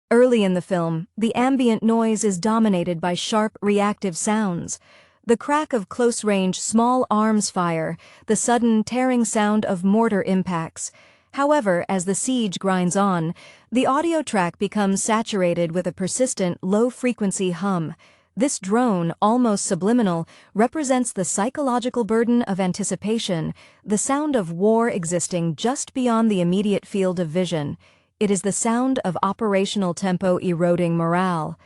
Early in the film, the ambient noise is dominated by sharp, reactive sounds. The crack of close-range small arms fire, the sudden tearing sound of mortar impacts. However, as the siege grinds on, the audio track becomes saturated with a persistent, low-frequency hum. This drone, almost subliminal, represents the psychological burden of anticipation, the sound of war existing just beyond the immediate field of vision. It is the sound of operational tempo eroding morale.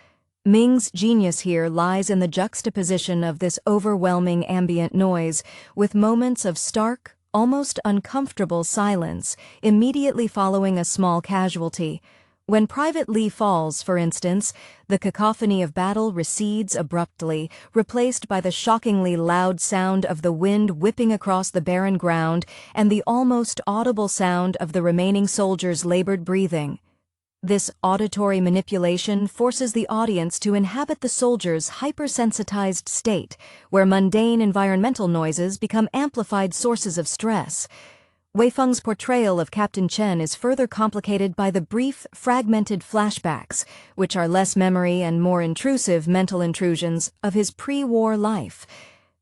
Ming's genius here lies in the juxtaposition of this overwhelming ambient noise, with moments of stark, almost uncomfortable silence, immediately following a small casualty. When Private Lee falls, for instance, the cacophony of battle recedes abruptly, replaced by the shockingly loud sound of the wind whipping across the barren ground and the almost audible sound of the remaining soldiers' labored breathing. This auditory manipulation forces the audience to inhabit the soldiers' hypersensitized state, where mundane environmental noises become amplified sources of stress. Wei Feng's portrayal of Captain Chen is further complicated by the brief, fragmented flashbacks, which are less memory and more intrusive mental intrusions of his pre-war life.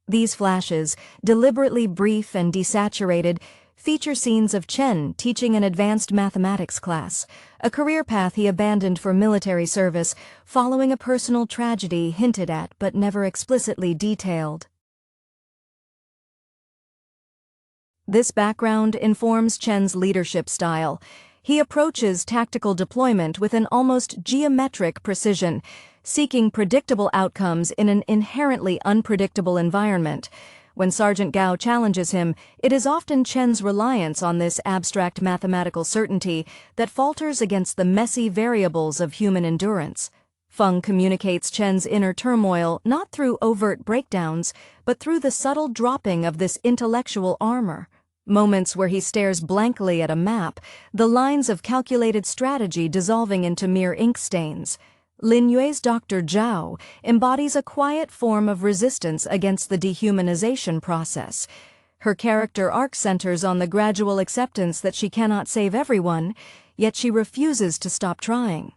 These flashes, deliberately brief and desaturated, feature scenes of Chen teaching an advanced mathematics class, a career path he abandoned for military service following a personal tragedy hinted at but never explicitly detailed. This background informs Chen's leadership style. He approaches tactical deployment with an almost geometric precision, seeking predictable outcomes in an inherently unpredictable environment. When Sergeant Gao challenges him, it is often Chen's reliance on this abstract mathematical certainty that falters against the messy variables of human endurance. Feng communicates Chen's inner turmoil not through overt breakdowns, but through the subtle dropping of this intellectual armor. Moments where he stares blankly at a map, the lines of calculated strategy dissolving into mere ink stains. Lin Yue's Dr. Zhao embodies a quiet form of resistance against the dehumanization process. Her character arc centers on the gradual acceptance that she cannot save everyone, yet she refuses to stop trying.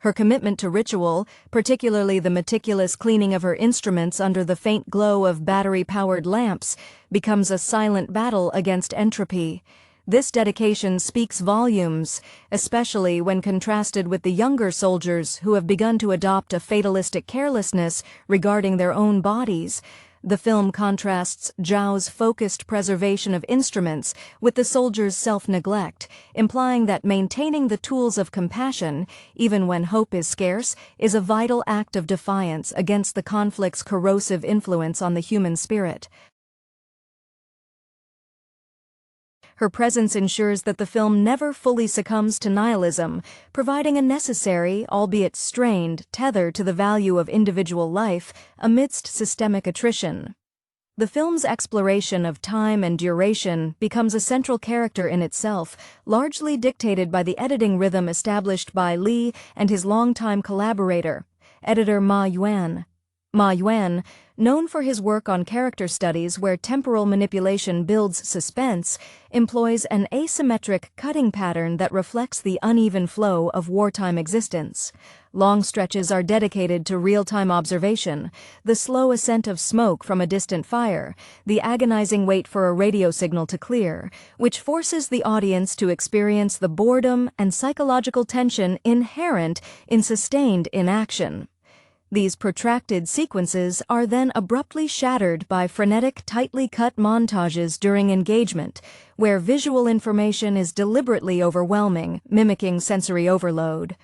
Her commitment to ritual, particularly the meticulous cleaning of her instruments under the faint glow of battery-powered lamps, becomes a silent battle against entropy. This dedication speaks volumes, especially when contrasted with the younger soldiers who have begun to adopt a fatalistic carelessness regarding their own bodies. The film contrasts Zhao's focused preservation of instruments with the soldiers' self-neglect, implying that maintaining the tools of compassion, even when hope is scarce, is a vital act of defiance against the conflict's corrosive influence on the human spirit. Her presence ensures that the film never fully succumbs to nihilism, providing a necessary, albeit strained, tether to the value of individual life amidst systemic attrition. The film's exploration of time and duration becomes a central character in itself, largely dictated by the editing rhythm established by Li and his longtime collaborator, editor Ma Yuan. Ma Yuan, known for his work on character studies where temporal manipulation builds suspense, employs an asymmetric cutting pattern that reflects the uneven flow of wartime existence. Long stretches are dedicated to real-time observation, the slow ascent of smoke from a distant fire, the agonizing wait for a radio signal to clear, which forces the audience to experience the boredom and psychological tension inherent in sustained inaction. These protracted sequences are then abruptly shattered by frenetic, tightly cut montages during engagement, where visual information is deliberately overwhelming, mimicking sensory overload.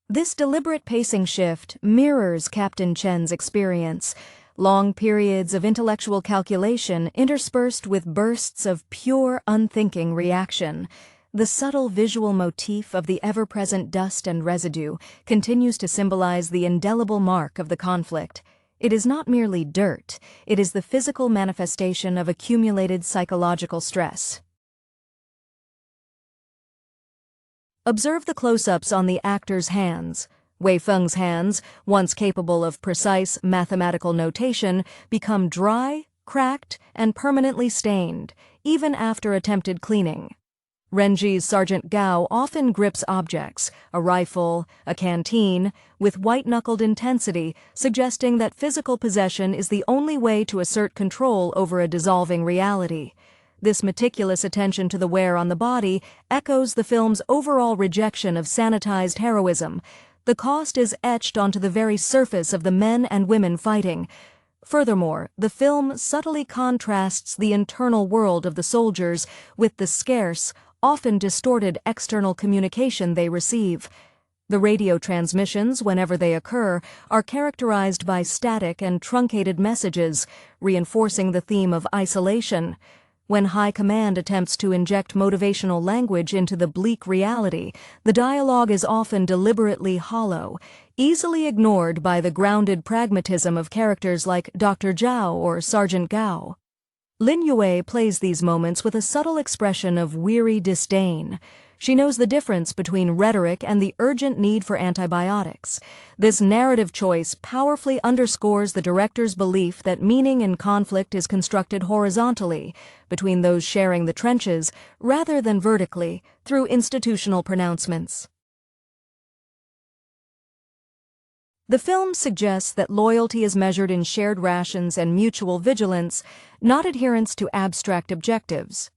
This deliberate pacing shift mirrors Captain Chen's experience, long periods of intellectual calculation interspersed with bursts of pure, unthinking reaction. The subtle visual motif of the ever-present dust and residue continues to symbolize the indelible mark of the conflict. It is not merely dirt, it is the physical manifestation of accumulated psychological stress. Observe the close-ups on the actor's hands. Wei Feng's hands, once capable of precise mathematical notation, become dry, cracked, and permanently stained, even after attempted cleaning. Renji's Sergeant Gao often grips objects, a rifle, a canteen, with white-knuckled intensity, suggesting that physical possession is the only way to assert control over a dissolving reality. This meticulous attention to the wear on the body echoes the film's overall rejection of sanitized heroism. The cost is etched onto the very surface of the men and women fighting. Furthermore, the film subtly contrasts the internal world of the soldiers with the scarce, often distorted external communication they receive. The radio transmissions, whenever they occur, are characterized by static and truncated messages, reinforcing the theme of isolation. When High Command attempts to inject motivational language into the bleak reality, the dialogue is often deliberately hollow, easily ignored by the grounded pragmatism of characters like Dr. Zhao or Sergeant Gao. Lin Yue plays these moments with a subtle expression of weary disdain. She knows the difference between rhetoric and the urgent need for antibiotics. This narrative choice powerfully underscores the director's belief that meaning in conflict is constructed horizontally, between those sharing the trenches, rather than vertically, through institutional pronouncements. The film suggests that loyalty is measured in shared rations and mutual vigilance, not adherence to abstract objectives.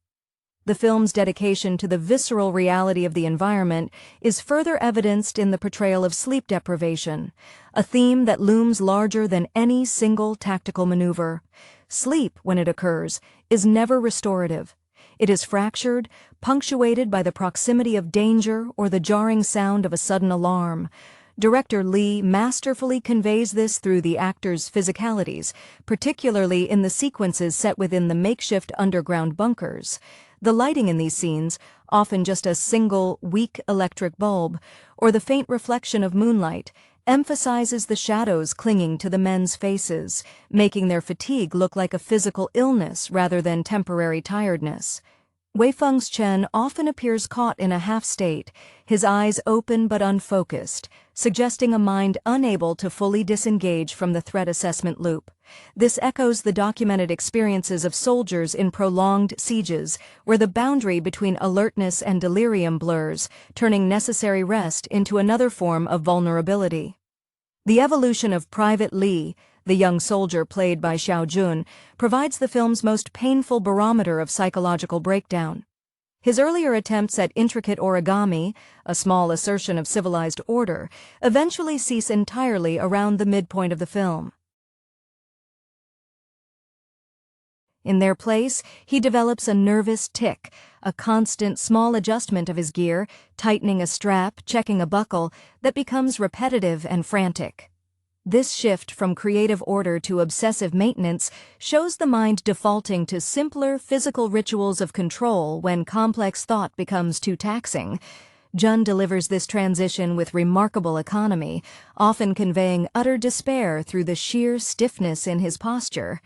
The film's dedication to the visceral reality of the environment is further evidenced in the portrayal of sleep deprivation, a theme that looms larger than any single tactical maneuver. Sleep, when it occurs, is never restorative. It is fractured, punctuated by the proximity of danger or the jarring sound of a sudden alarm. Director Li masterfully conveys this through the actors' physicalities, particularly in the sequences set within the makeshift underground bunkers. The lighting in these scenes, often just a single, weak electric bulb, or the faint reflection of moonlight, emphasizes the shadows clinging to the men's faces, making their fatigue look like a physical illness rather than temporary tiredness. Wei Feng's Chen often appears caught in a half-state, his eyes open but unfocused, suggesting a mind unable to fully disengage from the threat assessment loop. This echoes the documented experiences of soldiers in prolonged sieges, where the boundary between alertness and delirium blurs, turning necessary rest into another form of vulnerability. The evolution of Private Li, the young soldier played by Xiao Jun, provides the film's most painful barometer of psychological breakdown. His earlier attempts at intricate origami, a small assertion of civilized order, eventually cease entirely around the midpoint of the film. In their place, he develops a nervous tic, a constant small adjustment of his gear, tightening a strap, checking a buckle, that becomes repetitive and frantic. This shift from creative order to obsessive maintenance shows the mind defaulting to simpler physical rituals of control when complex thought becomes too taxing. Jun delivers this transition with remarkable economy, often conveying utter despair through the sheer stiffness in his posture.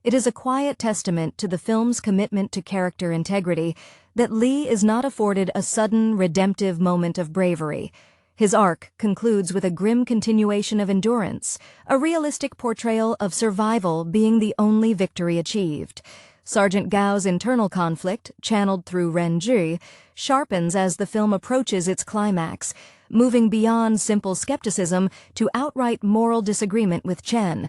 It is a quiet testament to the film's commitment to character integrity that Li is not afforded a sudden, redemptive moment of bravery. His arc concludes with a grim continuation of endurance, a realistic portrayal of survival being the only victory achieved. Sergeant Gao's internal conflict, channeled through Ren Zhi, sharpens as the film approaches its climax, moving beyond simple skepticism to outright moral disagreement with Chen.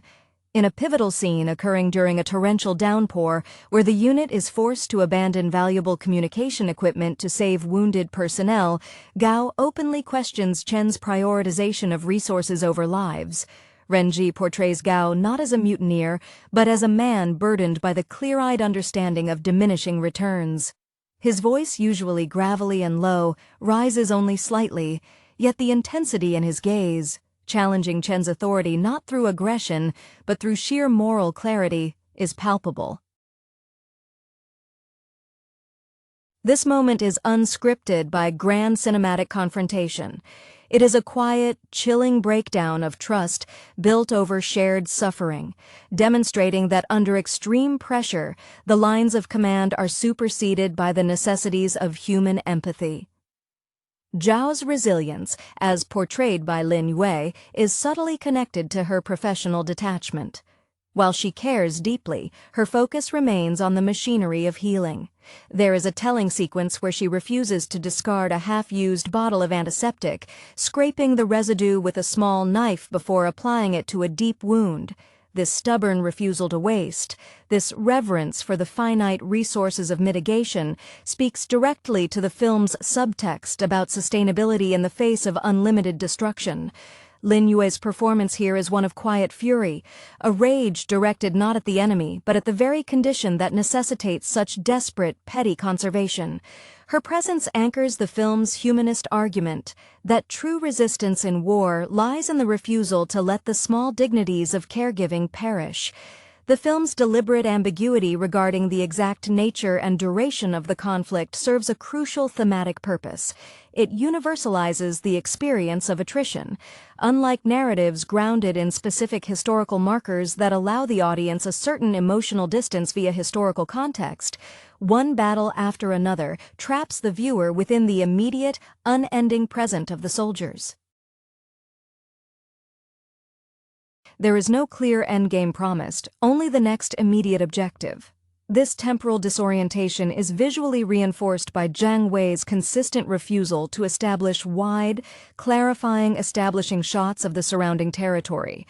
In a pivotal scene occurring during a torrential downpour, where the unit is forced to abandon valuable communication equipment to save wounded personnel, Gao openly questions Chen's prioritization of resources over lives. Renji portrays Gao not as a mutineer, but as a man burdened by the clear-eyed understanding of diminishing returns. His voice, usually gravelly and low, rises only slightly, yet the intensity in his gaze, challenging Chen's authority not through aggression, but through sheer moral clarity, is palpable. This moment is unscripted by grand cinematic confrontation. It is a quiet, chilling breakdown of trust built over shared suffering, demonstrating that under extreme pressure, the lines of command are superseded by the necessities of human empathy. Zhao's resilience, as portrayed by Lin Yue, is subtly connected to her professional detachment. While she cares deeply, her focus remains on the machinery of healing. There is a telling sequence where she refuses to discard a half-used bottle of antiseptic, scraping the residue with a small knife before applying it to a deep wound. This stubborn refusal to waste, this reverence for the finite resources of mitigation, speaks directly to the film's subtext about sustainability in the face of unlimited destruction. Lin Yue's performance here is one of quiet fury, a rage directed not at the enemy, but at the very condition that necessitates such desperate, petty conservation. Her presence anchors the film's humanist argument that true resistance in war lies in the refusal to let the small dignities of caregiving perish. The film's deliberate ambiguity regarding the exact nature and duration of the conflict serves a crucial thematic purpose. It universalizes the experience of attrition. Unlike narratives grounded in specific historical markers that allow the audience a certain emotional distance via historical context, one battle after another traps the viewer within the immediate, unending present of the soldiers. There is no clear endgame promised, only the next immediate objective. This temporal disorientation is visually reinforced by Zhang Wei's consistent refusal to establish wide, establishing shots of the surrounding territory.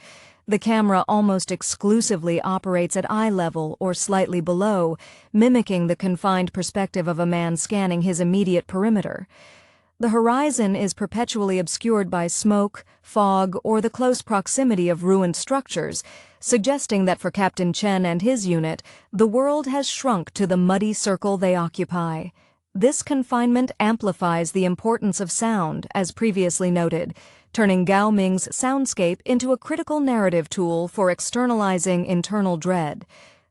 The camera almost exclusively operates at eye level or slightly below, mimicking the confined perspective of a man scanning his immediate perimeter. The horizon is perpetually obscured by smoke, fog, or the close proximity of ruined structures, suggesting that for Captain Chen and his unit, the world has shrunk to the muddy circle they occupy. This confinement amplifies the importance of sound, as previously noted, turning Gao Ming's soundscape into a critical narrative tool for externalizing internal dread.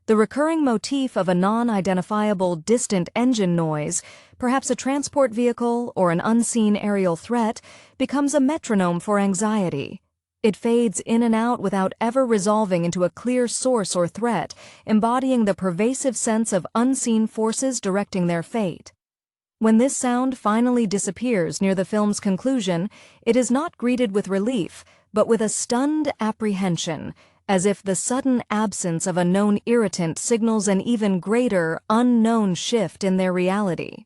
The recurring motif of a non-identifiable distant engine noise, perhaps a transport vehicle or an unseen aerial threat, becomes a metronome for anxiety. It fades in and out without ever resolving into a clear source or threat, embodying the pervasive sense of unseen forces directing their fate. When this sound finally disappears near the film's conclusion, it is not greeted with relief, but with a stunned apprehension, as if the sudden absence of a known irritant signals an even greater, unknown shift in their reality.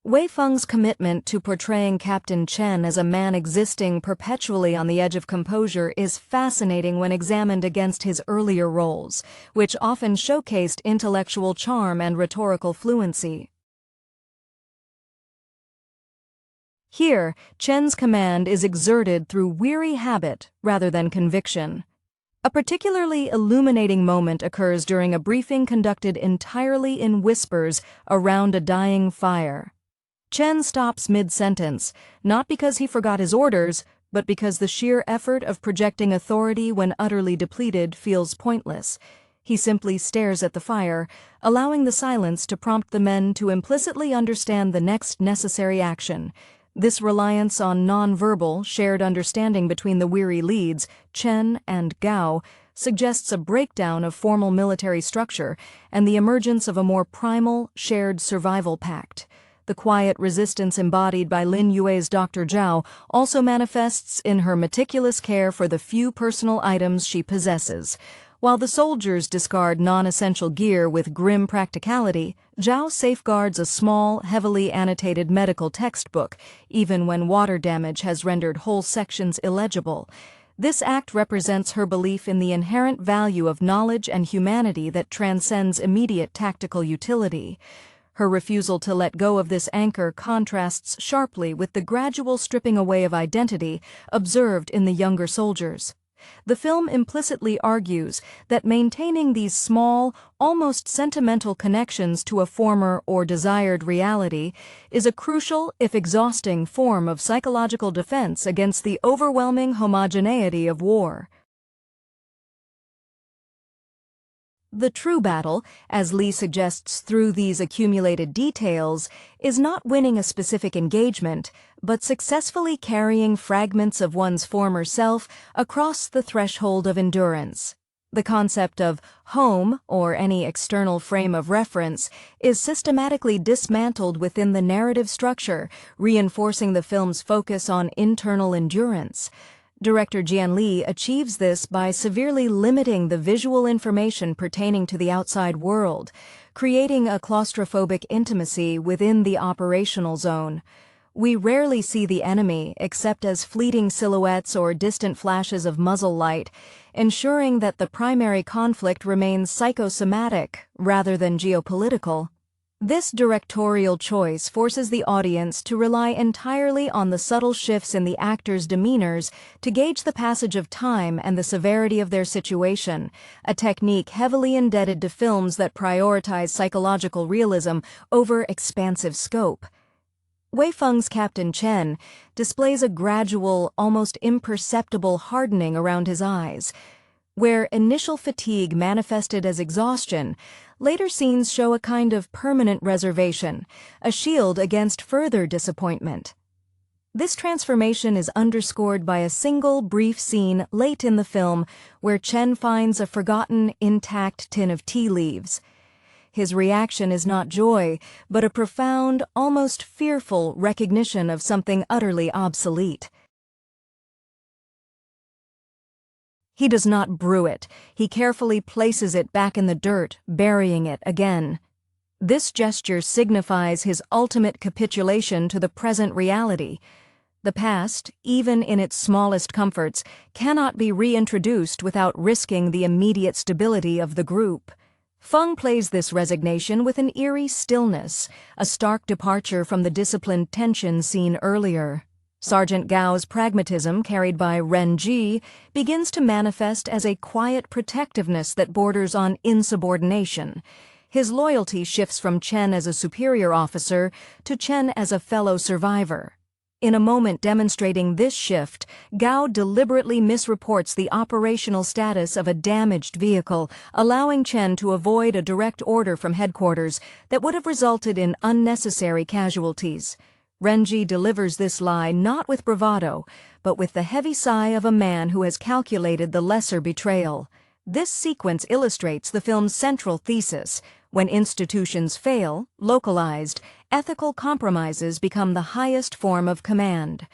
Wei Feng's commitment to portraying Captain Chen as a man existing perpetually on the edge of composure is fascinating when examined against his earlier roles, which often showcased intellectual charm and rhetorical fluency. Here, Chen's command is exerted through weary habit rather than conviction. A particularly illuminating moment occurs during a briefing conducted entirely in whispers around a dying fire. Chen stops mid-sentence, not because he forgot his orders, but because the sheer effort of projecting authority when utterly depleted feels pointless. He simply stares at the fire, allowing the silence to prompt the men to implicitly understand the next necessary action. This reliance on non-verbal, shared understanding between the weary leads, Chen and Gao, suggests a breakdown of formal military structure and the emergence of a more primal, shared survival pact. The quiet resistance embodied by Lin Yue's Dr. Zhao also manifests in her meticulous care for the few personal items she possesses. While the soldiers discard non-essential gear with grim practicality, Zhao safeguards a small, heavily annotated medical textbook, even when water damage has rendered whole sections illegible. This act represents her belief in the inherent value of knowledge and humanity that transcends immediate tactical utility. Her refusal to let go of this anchor contrasts sharply with the gradual stripping away of identity observed in the younger soldiers. The film implicitly argues that maintaining these small, almost sentimental connections to a former or desired reality is a crucial, if exhausting, form of psychological defense against the overwhelming homogeneity of war. The true battle, as Lee suggests through these accumulated details, is not winning a specific engagement, but successfully carrying fragments of one's former self across the threshold of endurance. The concept of home, or any external frame of reference, is systematically dismantled within the narrative structure, reinforcing the film's focus on internal endurance. Director Jian Li achieves this by severely limiting the visual information pertaining to the outside world, creating a claustrophobic intimacy within the operational zone. We rarely see the enemy except as fleeting silhouettes or distant flashes of muzzle light, ensuring that the primary conflict remains psychosomatic rather than geopolitical. This directorial choice forces the audience to rely entirely on the subtle shifts in the actors' demeanors to gauge the passage of time and the severity of their situation, a technique heavily indebted to films that prioritize psychological realism over expansive scope. Wei Feng's Captain Chen displays a gradual, almost imperceptible hardening around his eyes. Where initial fatigue manifested as exhaustion, later scenes show a kind of permanent reservation, a shield against further disappointment. This transformation is underscored by a single brief scene late in the film where Chen finds a forgotten, intact tin of tea leaves. His reaction is not joy, but a profound, almost fearful recognition of something utterly obsolete. He does not brew it. He carefully places it back in the dirt, burying it again. This gesture signifies his ultimate capitulation to the present reality. The past, even in its smallest comforts, cannot be reintroduced without risking the immediate stability of the group. Feng plays this resignation with an eerie stillness, a stark departure from the disciplined tension seen earlier. Sergeant Gao's pragmatism, carried by Ren Ji, begins to manifest as a quiet protectiveness that borders on insubordination. His loyalty shifts from Chen as a superior officer to Chen as a fellow survivor. In a moment demonstrating this shift, Gao deliberately misreports the operational status of a damaged vehicle, allowing Chen to avoid a direct order from headquarters that would have resulted in unnecessary casualties. Renji delivers this lie not with bravado, but with the heavy sigh of a man who has calculated the lesser betrayal. This sequence illustrates the film's central thesis. When institutions fail, localized, ethical compromises become the highest form of command.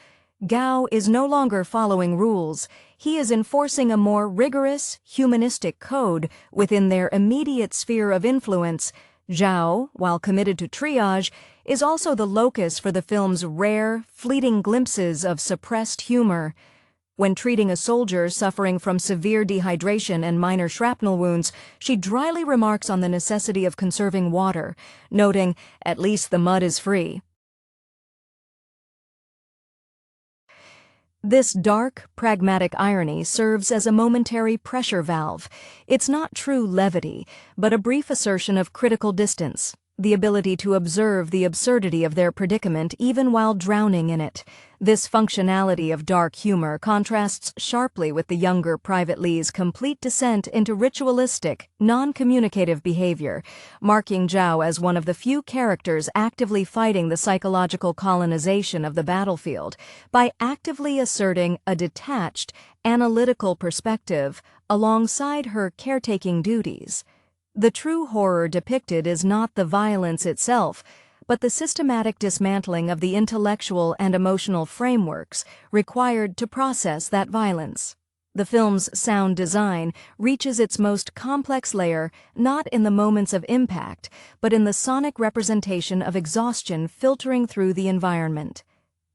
Gao is no longer following rules. He is enforcing a more rigorous, humanistic code within their immediate sphere of influence. Zhao, while committed to triage, is also the locus for the film's rare, fleeting glimpses of suppressed humor. When treating a soldier suffering from severe dehydration and minor shrapnel wounds, she dryly remarks on the necessity of conserving water, noting, "At least the mud is free." This dark, pragmatic irony serves as a momentary pressure valve. It's not true levity, but a brief assertion of critical distance, the ability to observe the absurdity of their predicament even while drowning in it. This functionality of dark humor contrasts sharply with the younger Private Lee's complete descent into ritualistic, non-communicative behavior, marking Zhao as one of the few characters actively fighting the psychological colonization of the battlefield by actively asserting a detached, analytical perspective alongside her caretaking duties. The true horror depicted is not the violence itself, but the systematic dismantling of the intellectual and emotional frameworks required to process that violence. The film's sound design reaches its most complex layer not in the moments of impact, but in the sonic representation of exhaustion filtering through the environment.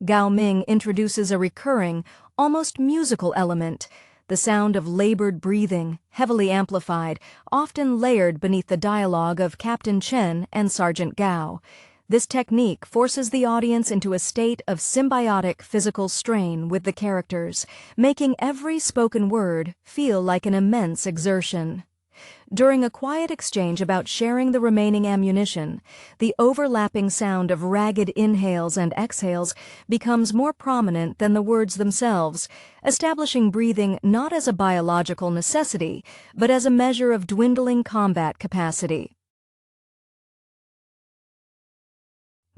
Gao Ming introduces a recurring, almost musical element, the sound of labored breathing, heavily amplified, often layered beneath the dialogue of Captain Chen and Sergeant Gao. This technique forces the audience into a state of symbiotic physical strain with the characters, making every spoken word feel like an immense exertion. During a quiet exchange about sharing the remaining ammunition, the overlapping sound of ragged inhales and exhales becomes more prominent than the words themselves, establishing breathing not as a biological necessity, but as a measure of dwindling combat capacity.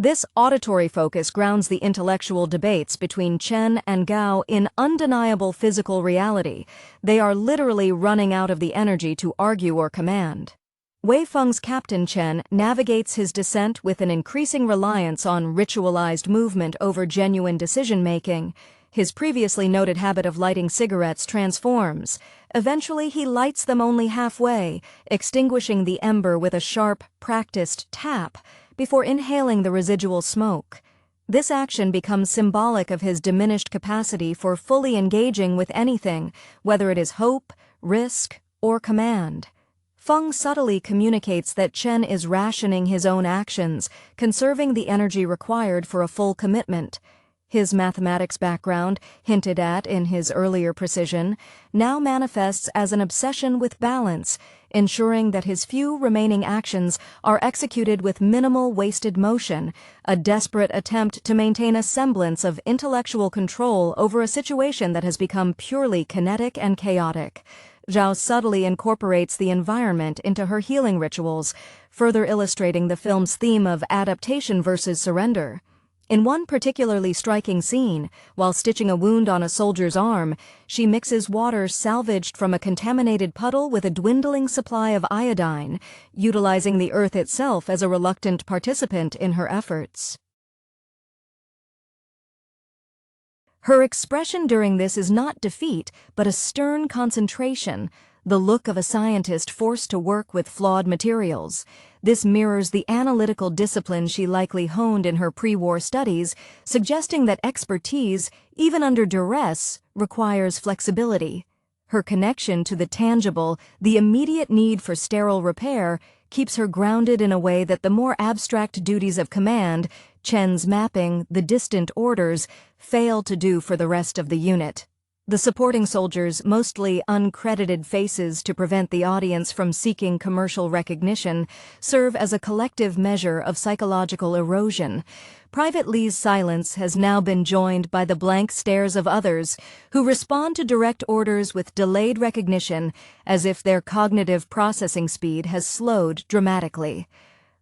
This auditory focus grounds the intellectual debates between Chen and Gao in undeniable physical reality. They are literally running out of the energy to argue or command. Wei Feng's Captain Chen navigates his descent with an increasing reliance on ritualized movement over genuine decision-making. His previously noted habit of lighting cigarettes transforms. Eventually, he lights them only halfway, extinguishing the ember with a sharp, practiced tap before inhaling the residual smoke. This action becomes symbolic of his diminished capacity for fully engaging with anything, whether it is hope, risk, or command. Feng subtly communicates that Chen is rationing his own actions, conserving the energy required for a full commitment. His mathematics background, hinted at in his earlier precision, now manifests as an obsession with balance, ensuring that his few remaining actions are executed with minimal wasted motion, a desperate attempt to maintain a semblance of intellectual control over a situation that has become purely kinetic and chaotic. Zhao subtly incorporates the environment into her healing rituals, further illustrating the film's theme of adaptation versus surrender. In one particularly striking scene, while stitching a wound on a soldier's arm, she mixes water salvaged from a contaminated puddle with a dwindling supply of iodine, utilizing the earth itself as a reluctant participant in her efforts. Her expression during this is not defeat, but a stern concentration, the look of a scientist forced to work with flawed materials. This mirrors the analytical discipline she likely honed in her pre-war studies, suggesting that expertise, even under duress, requires flexibility. Her connection to the tangible, the immediate need for sterile repair, keeps her grounded in a way that the more abstract duties of command, Chen's mapping, the distant orders, fail to do for the rest of the unit. The supporting soldiers' mostly uncredited faces to prevent the audience from seeking commercial recognition serve as a collective measure of psychological erosion. Private Lee's silence has now been joined by the blank stares of others who respond to direct orders with delayed recognition as if their cognitive processing speed has slowed dramatically.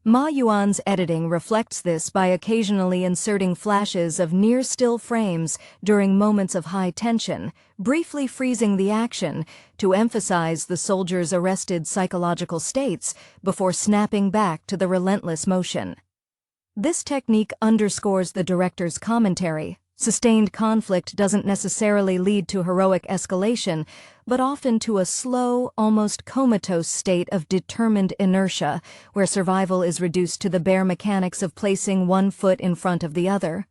Ma Yuan's editing reflects this by occasionally inserting flashes of near-still frames during moments of high tension, briefly freezing the action to emphasize the soldiers' arrested psychological states before snapping back to the relentless motion. This technique underscores the director's commentary. Sustained conflict doesn't necessarily lead to heroic escalation, but often to a slow, almost comatose state of determined inertia, where survival is reduced to the bare mechanics of placing one foot in front of the other.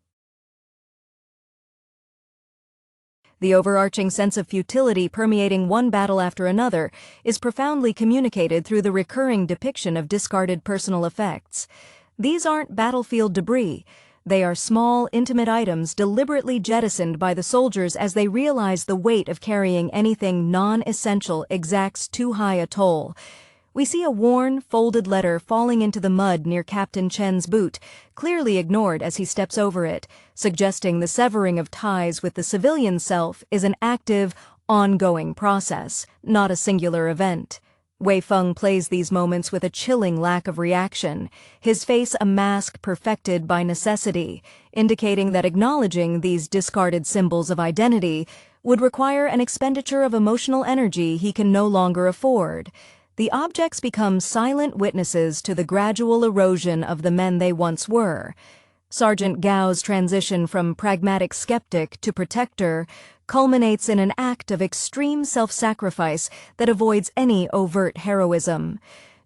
The overarching sense of futility permeating one battle after another is profoundly communicated through the recurring depiction of discarded personal effects. These aren't battlefield debris. They are small, intimate items deliberately jettisoned by the soldiers as they realize the weight of carrying anything non-essential exacts too high a toll. We see a worn, folded letter falling into the mud near Captain Chen's boot, clearly ignored as he steps over it, suggesting the severing of ties with the civilian self is an active, ongoing process, not a singular event. Wei Feng plays these moments with a chilling lack of reaction, his face a mask perfected by necessity, indicating that acknowledging these discarded symbols of identity would require an expenditure of emotional energy he can no longer afford. The objects become silent witnesses to the gradual erosion of the men they once were. Sergeant Gao's transition from pragmatic skeptic to protector culminates in an act of extreme self-sacrifice that avoids any overt heroism.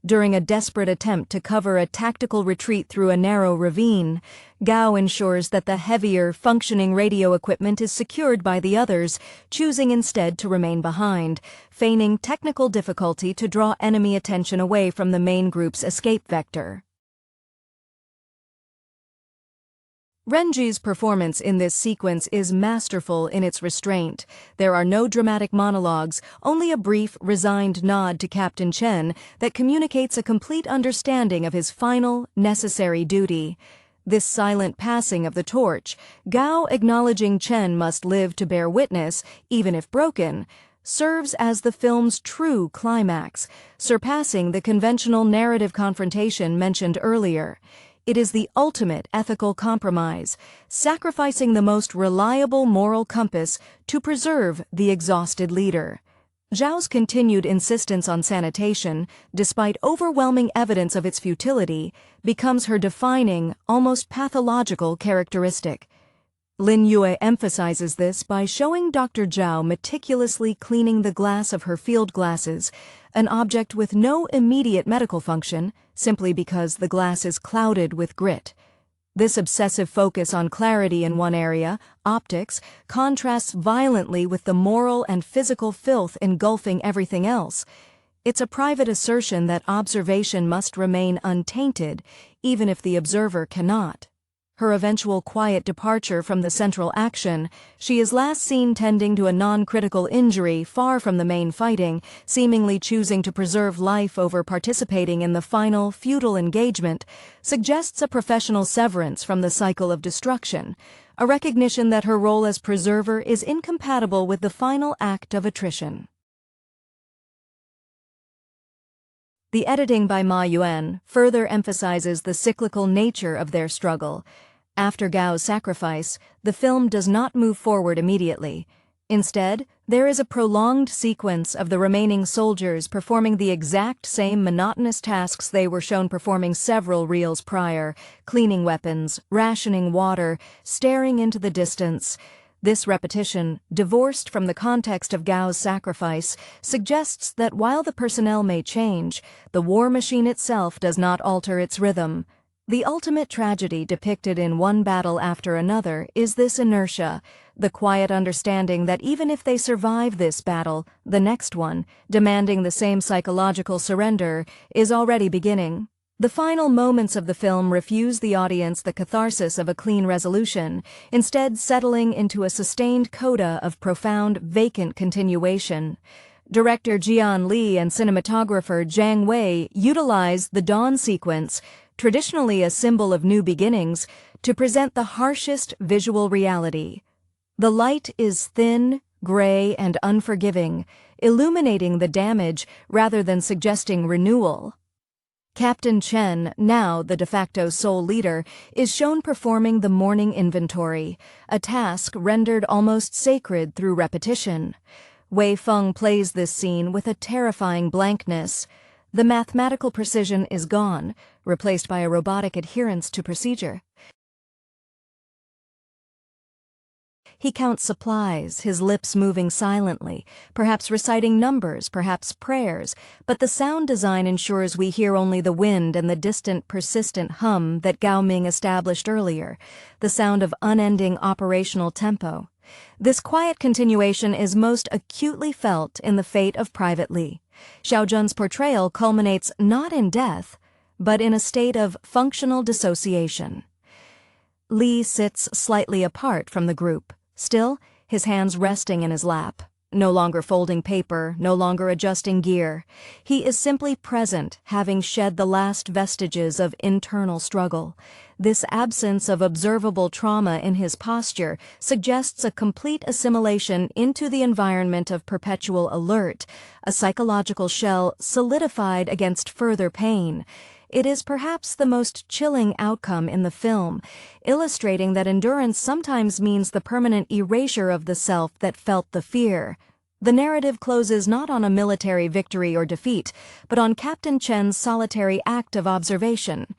During a desperate attempt to cover a tactical retreat through a narrow ravine, Gao ensures that the heavier, functioning radio equipment is secured by the others, choosing instead to remain behind, feigning technical difficulty to draw enemy attention away from the main group's escape vector. Renji's performance in this sequence is masterful in its restraint. There are no dramatic monologues, only a brief, resigned nod to Captain Chen that communicates a complete understanding of his final, necessary duty. This silent passing of the torch, Gao acknowledging Chen must live to bear witness, even if broken, serves as the film's true climax, surpassing the conventional narrative confrontation mentioned earlier. It is the ultimate ethical compromise, sacrificing the most reliable moral compass to preserve the exhausted leader. Zhao's continued insistence on sanitation, despite overwhelming evidence of its futility, becomes her defining, almost pathological characteristic. Lin Yue emphasizes this by showing Dr. Zhao meticulously cleaning the glass of her field glasses, an object with no immediate medical function, simply because the glass is clouded with grit. This obsessive focus on clarity in one area, optics, contrasts violently with the moral and physical filth engulfing everything else. It's a private assertion that observation must remain untainted, even if the observer cannot. Her eventual quiet departure from the central action, she is last seen tending to a non-critical injury far from the main fighting, seemingly choosing to preserve life over participating in the final, futile engagement, suggests a professional severance from the cycle of destruction, a recognition that her role as preserver is incompatible with the final act of attrition. The editing by Ma Yuan further emphasizes the cyclical nature of their struggle. After Gao's sacrifice, the film does not move forward immediately. Instead, there is a prolonged sequence of the remaining soldiers performing the exact same monotonous tasks they were shown performing several reels prior, cleaning weapons, rationing water, staring into the distance. This repetition, divorced from the context of Gao's sacrifice, suggests that while the personnel may change, the war machine itself does not alter its rhythm. The ultimate tragedy depicted in one battle after another is this inertia, the quiet understanding that even if they survive this battle, the next one, demanding the same psychological surrender, is already beginning. The final moments of the film refuse the audience the catharsis of a clean resolution, instead settling into a sustained coda of profound, vacant continuation. Director Jian Li and cinematographer Zhang Wei utilized the dawn sequence, traditionally a symbol of new beginnings, to present the harshest visual reality. The light is thin, gray, and unforgiving, illuminating the damage rather than suggesting renewal. Captain Chen, now the de facto sole leader, is shown performing the morning inventory, a task rendered almost sacred through repetition. Wei Feng plays this scene with a terrifying blankness. The mathematical precision is gone, replaced by a robotic adherence to procedure. He counts supplies, his lips moving silently, perhaps reciting numbers, perhaps prayers, but the sound design ensures we hear only the wind and the distant, persistent hum that Gao Ming established earlier, the sound of unending operational tempo. This quiet continuation is most acutely felt in the fate of Private Li. Xiao Zhen's portrayal culminates not in death, but in a state of functional dissociation. Li sits slightly apart from the group. Still, his hands resting in his lap, no longer folding paper, no longer adjusting gear. He is simply present, having shed the last vestiges of internal struggle. This absence of observable trauma in his posture suggests a complete assimilation into the environment of perpetual alert, a psychological shell solidified against further pain. It is perhaps the most chilling outcome in the film, illustrating that endurance sometimes means the permanent erasure of the self that felt the fear. The narrative closes not on a military victory or defeat, but on Captain Chen's solitary act of observation.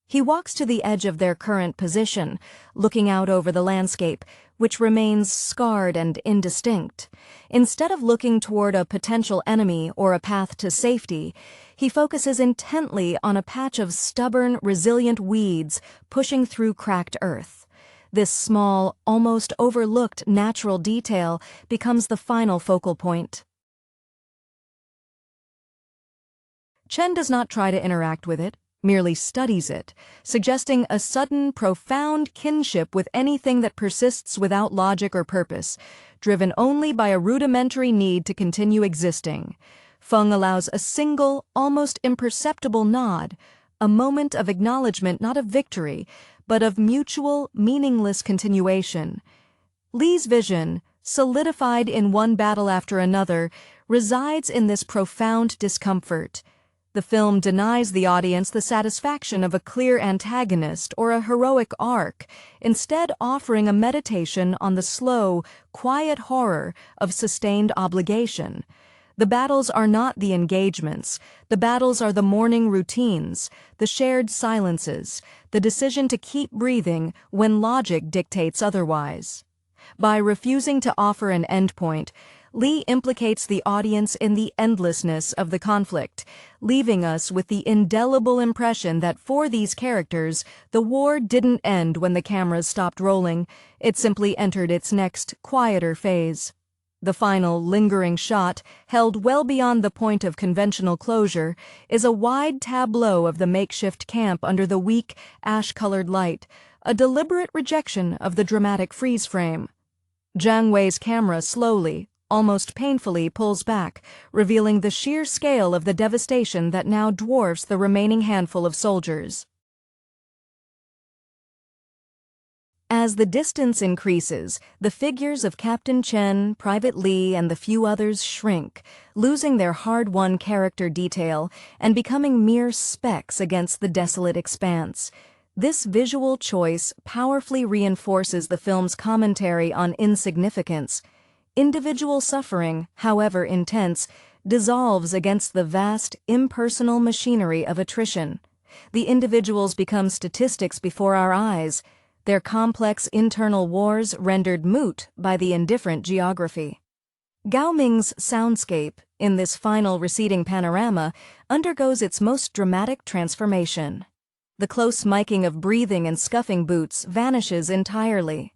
He walks to the edge of their current position, looking out over the landscape, which remains scarred and indistinct. Instead of looking toward a potential enemy or a path to safety, he focuses intently on a patch of stubborn, resilient weeds pushing through cracked earth. This small, almost overlooked natural detail becomes the final focal point. Chen does not try to interact with it, merely studies it, suggesting a sudden, profound kinship with anything that persists without logic or purpose, driven only by a rudimentary need to continue existing. Feng allows a single, almost imperceptible nod, a moment of acknowledgement not of victory, but of mutual, meaningless continuation. Li's vision, solidified in one battle after another, resides in this profound discomfort. The film denies the audience the satisfaction of a clear antagonist or a heroic arc, instead offering a meditation on the slow, quiet horror of sustained obligation. The battles are not the engagements. The battles are the morning routines, the shared silences, the decision to keep breathing when logic dictates otherwise. By refusing to offer an endpoint, Li implicates the audience in the endlessness of the conflict, leaving us with the indelible impression that for these characters, the war didn't end when the cameras stopped rolling. It simply entered its next, quieter phase. The final, lingering shot, held well beyond the point of conventional closure, is a wide tableau of the makeshift camp under the weak, ash-colored light, a deliberate rejection of the dramatic freeze frame. Jiang Wei's camera slowly, almost painfully pulls back, revealing the sheer scale of the devastation that now dwarfs the remaining handful of soldiers. As the distance increases, the figures of Captain Chen, Private Li, and the few others shrink, losing their hard-won character detail and becoming mere specks against the desolate expanse. This visual choice powerfully reinforces the film's commentary on insignificance. Individual suffering, however intense, dissolves against the vast, impersonal machinery of attrition. The individuals become statistics before our eyes, their complex internal wars rendered moot by the indifferent geography. Gao Ming's soundscape, in this final receding panorama, undergoes its most dramatic transformation. The close miking of breathing and scuffing boots vanishes entirely.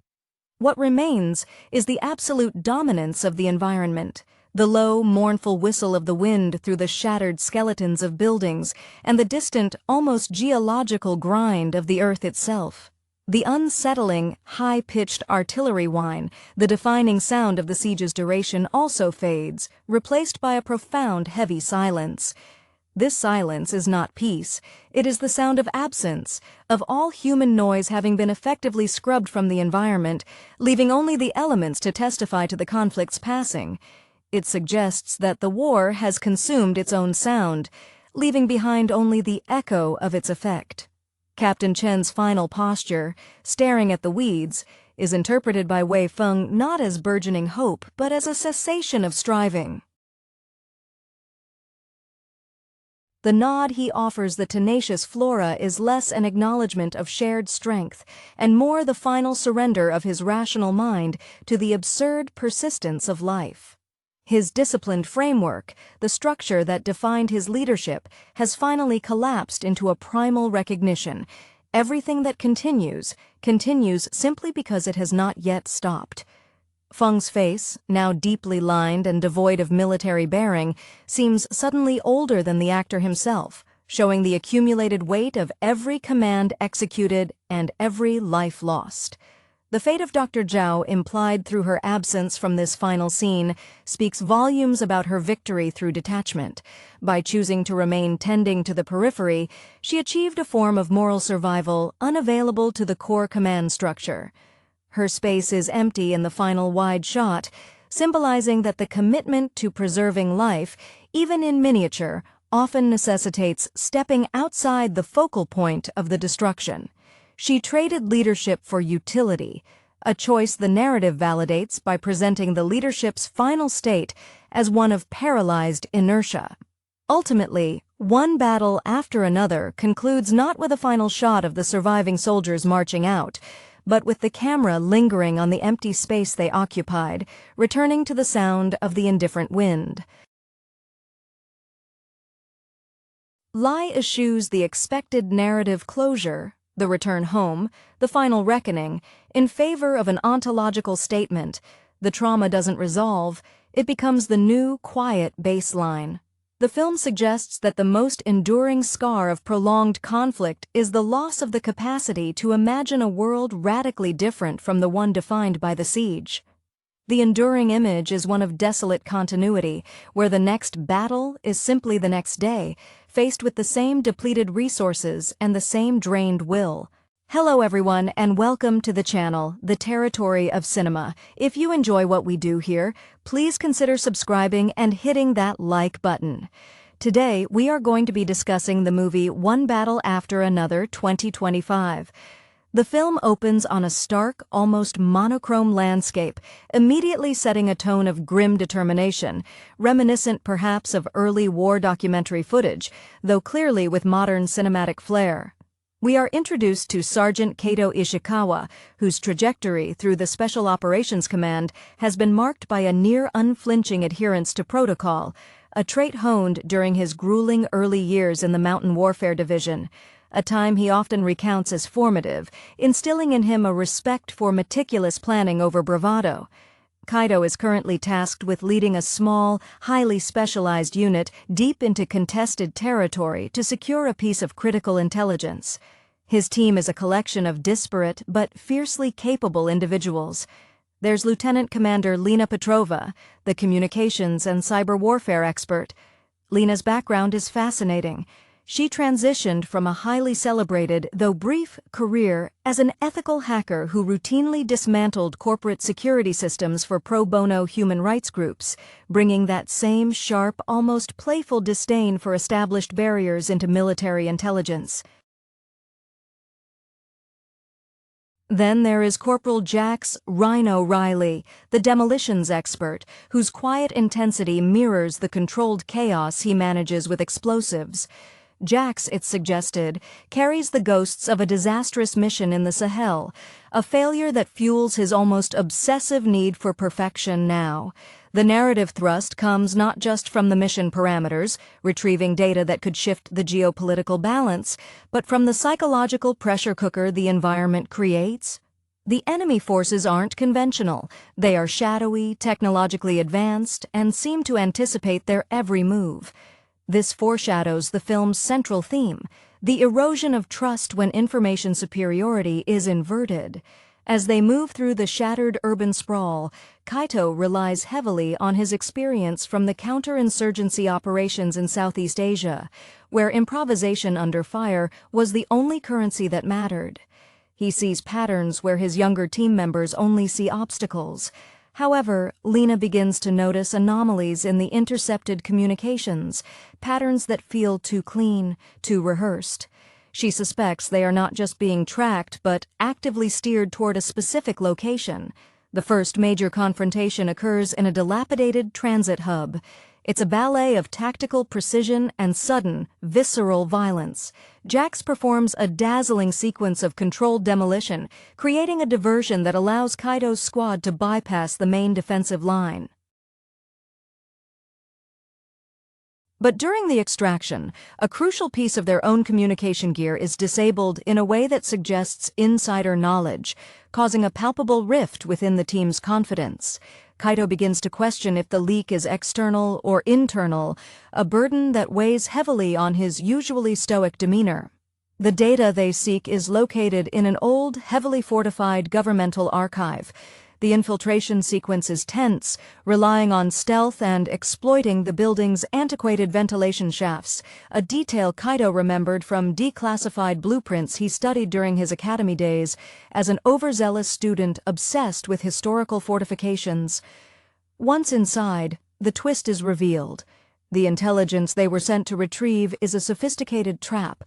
What remains is the absolute dominance of the environment, the low, mournful whistle of the wind through the shattered skeletons of buildings, and the distant, almost geological grind of the earth itself. The unsettling, high-pitched artillery whine, the defining sound of the siege's duration, also fades, replaced by a profound, heavy silence. This silence is not peace. It is the sound of absence, of all human noise having been effectively scrubbed from the environment, leaving only the elements to testify to the conflict's passing. It suggests that the war has consumed its own sound, leaving behind only the echo of its effect. Captain Chen's final posture, staring at the weeds, is interpreted by Wei Feng not as burgeoning hope, but as a cessation of striving. The nod he offers the tenacious Flora is less an acknowledgement of shared strength, and more the final surrender of his rational mind to the absurd persistence of life. His disciplined framework, the structure that defined his leadership, has finally collapsed into a primal recognition. Everything that continues simply because it has not yet stopped. Feng's face, now deeply lined and devoid of military bearing, seems suddenly older than the actor himself, showing the accumulated weight of every command executed and every life lost. The fate of Dr. Zhao, implied through her absence from this final scene, speaks volumes about her victory through detachment. By choosing to remain tending to the periphery, she achieved a form of moral survival unavailable to the core command structure. Her space is empty in the final wide shot, symbolizing that the commitment to preserving life, even in miniature, often necessitates stepping outside the focal point of the destruction. She traded leadership for utility, a choice the narrative validates by presenting the leadership's final state as one of paralyzed inertia. Ultimately, one battle after another concludes not with a final shot of the surviving soldiers marching out, but with the camera lingering on the empty space they occupied, returning to the sound of the indifferent wind. Lai eschews the expected narrative closure, the return home, the final reckoning, in favor of an ontological statement. The trauma doesn't resolve, it becomes the new, quiet baseline. The film suggests that the most enduring scar of prolonged conflict is the loss of the capacity to imagine a world radically different from the one defined by the siege. The enduring image is one of desolate continuity, where the next battle is simply the next day, faced with the same depleted resources and the same drained will. Hello everyone, and welcome to the channel, The Territory of Cinema. If you enjoy what we do here, please consider subscribing and hitting that like button. Today, we are going to be discussing the movie One Battle After Another 2025. The film opens on a stark, almost monochrome landscape, immediately setting a tone of grim determination, reminiscent perhaps of early war documentary footage, though clearly with modern cinematic flair. We are introduced to Sergeant Kato Ishikawa, whose trajectory through the Special Operations Command has been marked by a near-unflinching adherence to protocol, a trait honed during his grueling early years in the Mountain Warfare Division, a time he often recounts as formative, instilling in him a respect for meticulous planning over bravado. Kaito is currently tasked with leading a small, highly specialized unit deep into contested territory to secure a piece of critical intelligence. His team is a collection of disparate but fiercely capable individuals. There's Lieutenant Commander Lena Petrova, the communications and cyber warfare expert. Lena's background is fascinating. She transitioned from a highly celebrated, though brief, career as an ethical hacker who routinely dismantled corporate security systems for pro bono human rights groups, bringing that same sharp, almost playful disdain for established barriers into military intelligence. Then there is Corporal Jax Rhino Riley, the demolitions expert, whose quiet intensity mirrors the controlled chaos he manages with explosives. Jax, it's suggested, carries the ghosts of a disastrous mission in the Sahel, a failure that fuels his almost obsessive need for perfection now. The narrative thrust comes not just from the mission parameters, retrieving data that could shift the geopolitical balance, but from the psychological pressure cooker the environment creates. The enemy forces aren't conventional. They are shadowy, technologically advanced, and seem to anticipate their every move. This foreshadows the film's central theme, the erosion of trust when information superiority is inverted. As they move through the shattered urban sprawl, Kaito relies heavily on his experience from the counterinsurgency operations in Southeast Asia, where improvisation under fire was the only currency that mattered. He sees patterns where his younger team members only see obstacles, However, Lena begins to notice anomalies in the intercepted communications, patterns that feel too clean, too rehearsed. She suspects they are not just being tracked, but actively steered toward a specific location. The first major confrontation occurs in a dilapidated transit hub. It's a ballet of tactical precision and sudden, visceral violence. Jax performs a dazzling sequence of controlled demolition, creating a diversion that allows Kaido's squad to bypass the main defensive line. But during the extraction, a crucial piece of their own communication gear is disabled in a way that suggests insider knowledge, causing a palpable rift within the team's confidence. Kaido begins to question if the leak is external or internal, a burden that weighs heavily on his usually stoic demeanor. The data they seek is located in an old, heavily fortified governmental archive. The infiltration sequence is tense, relying on stealth and exploiting the building's antiquated ventilation shafts, a detail Kaido remembered from declassified blueprints he studied during his academy days as an overzealous student obsessed with historical fortifications. Once inside, the twist is revealed. The intelligence they were sent to retrieve is a sophisticated trap,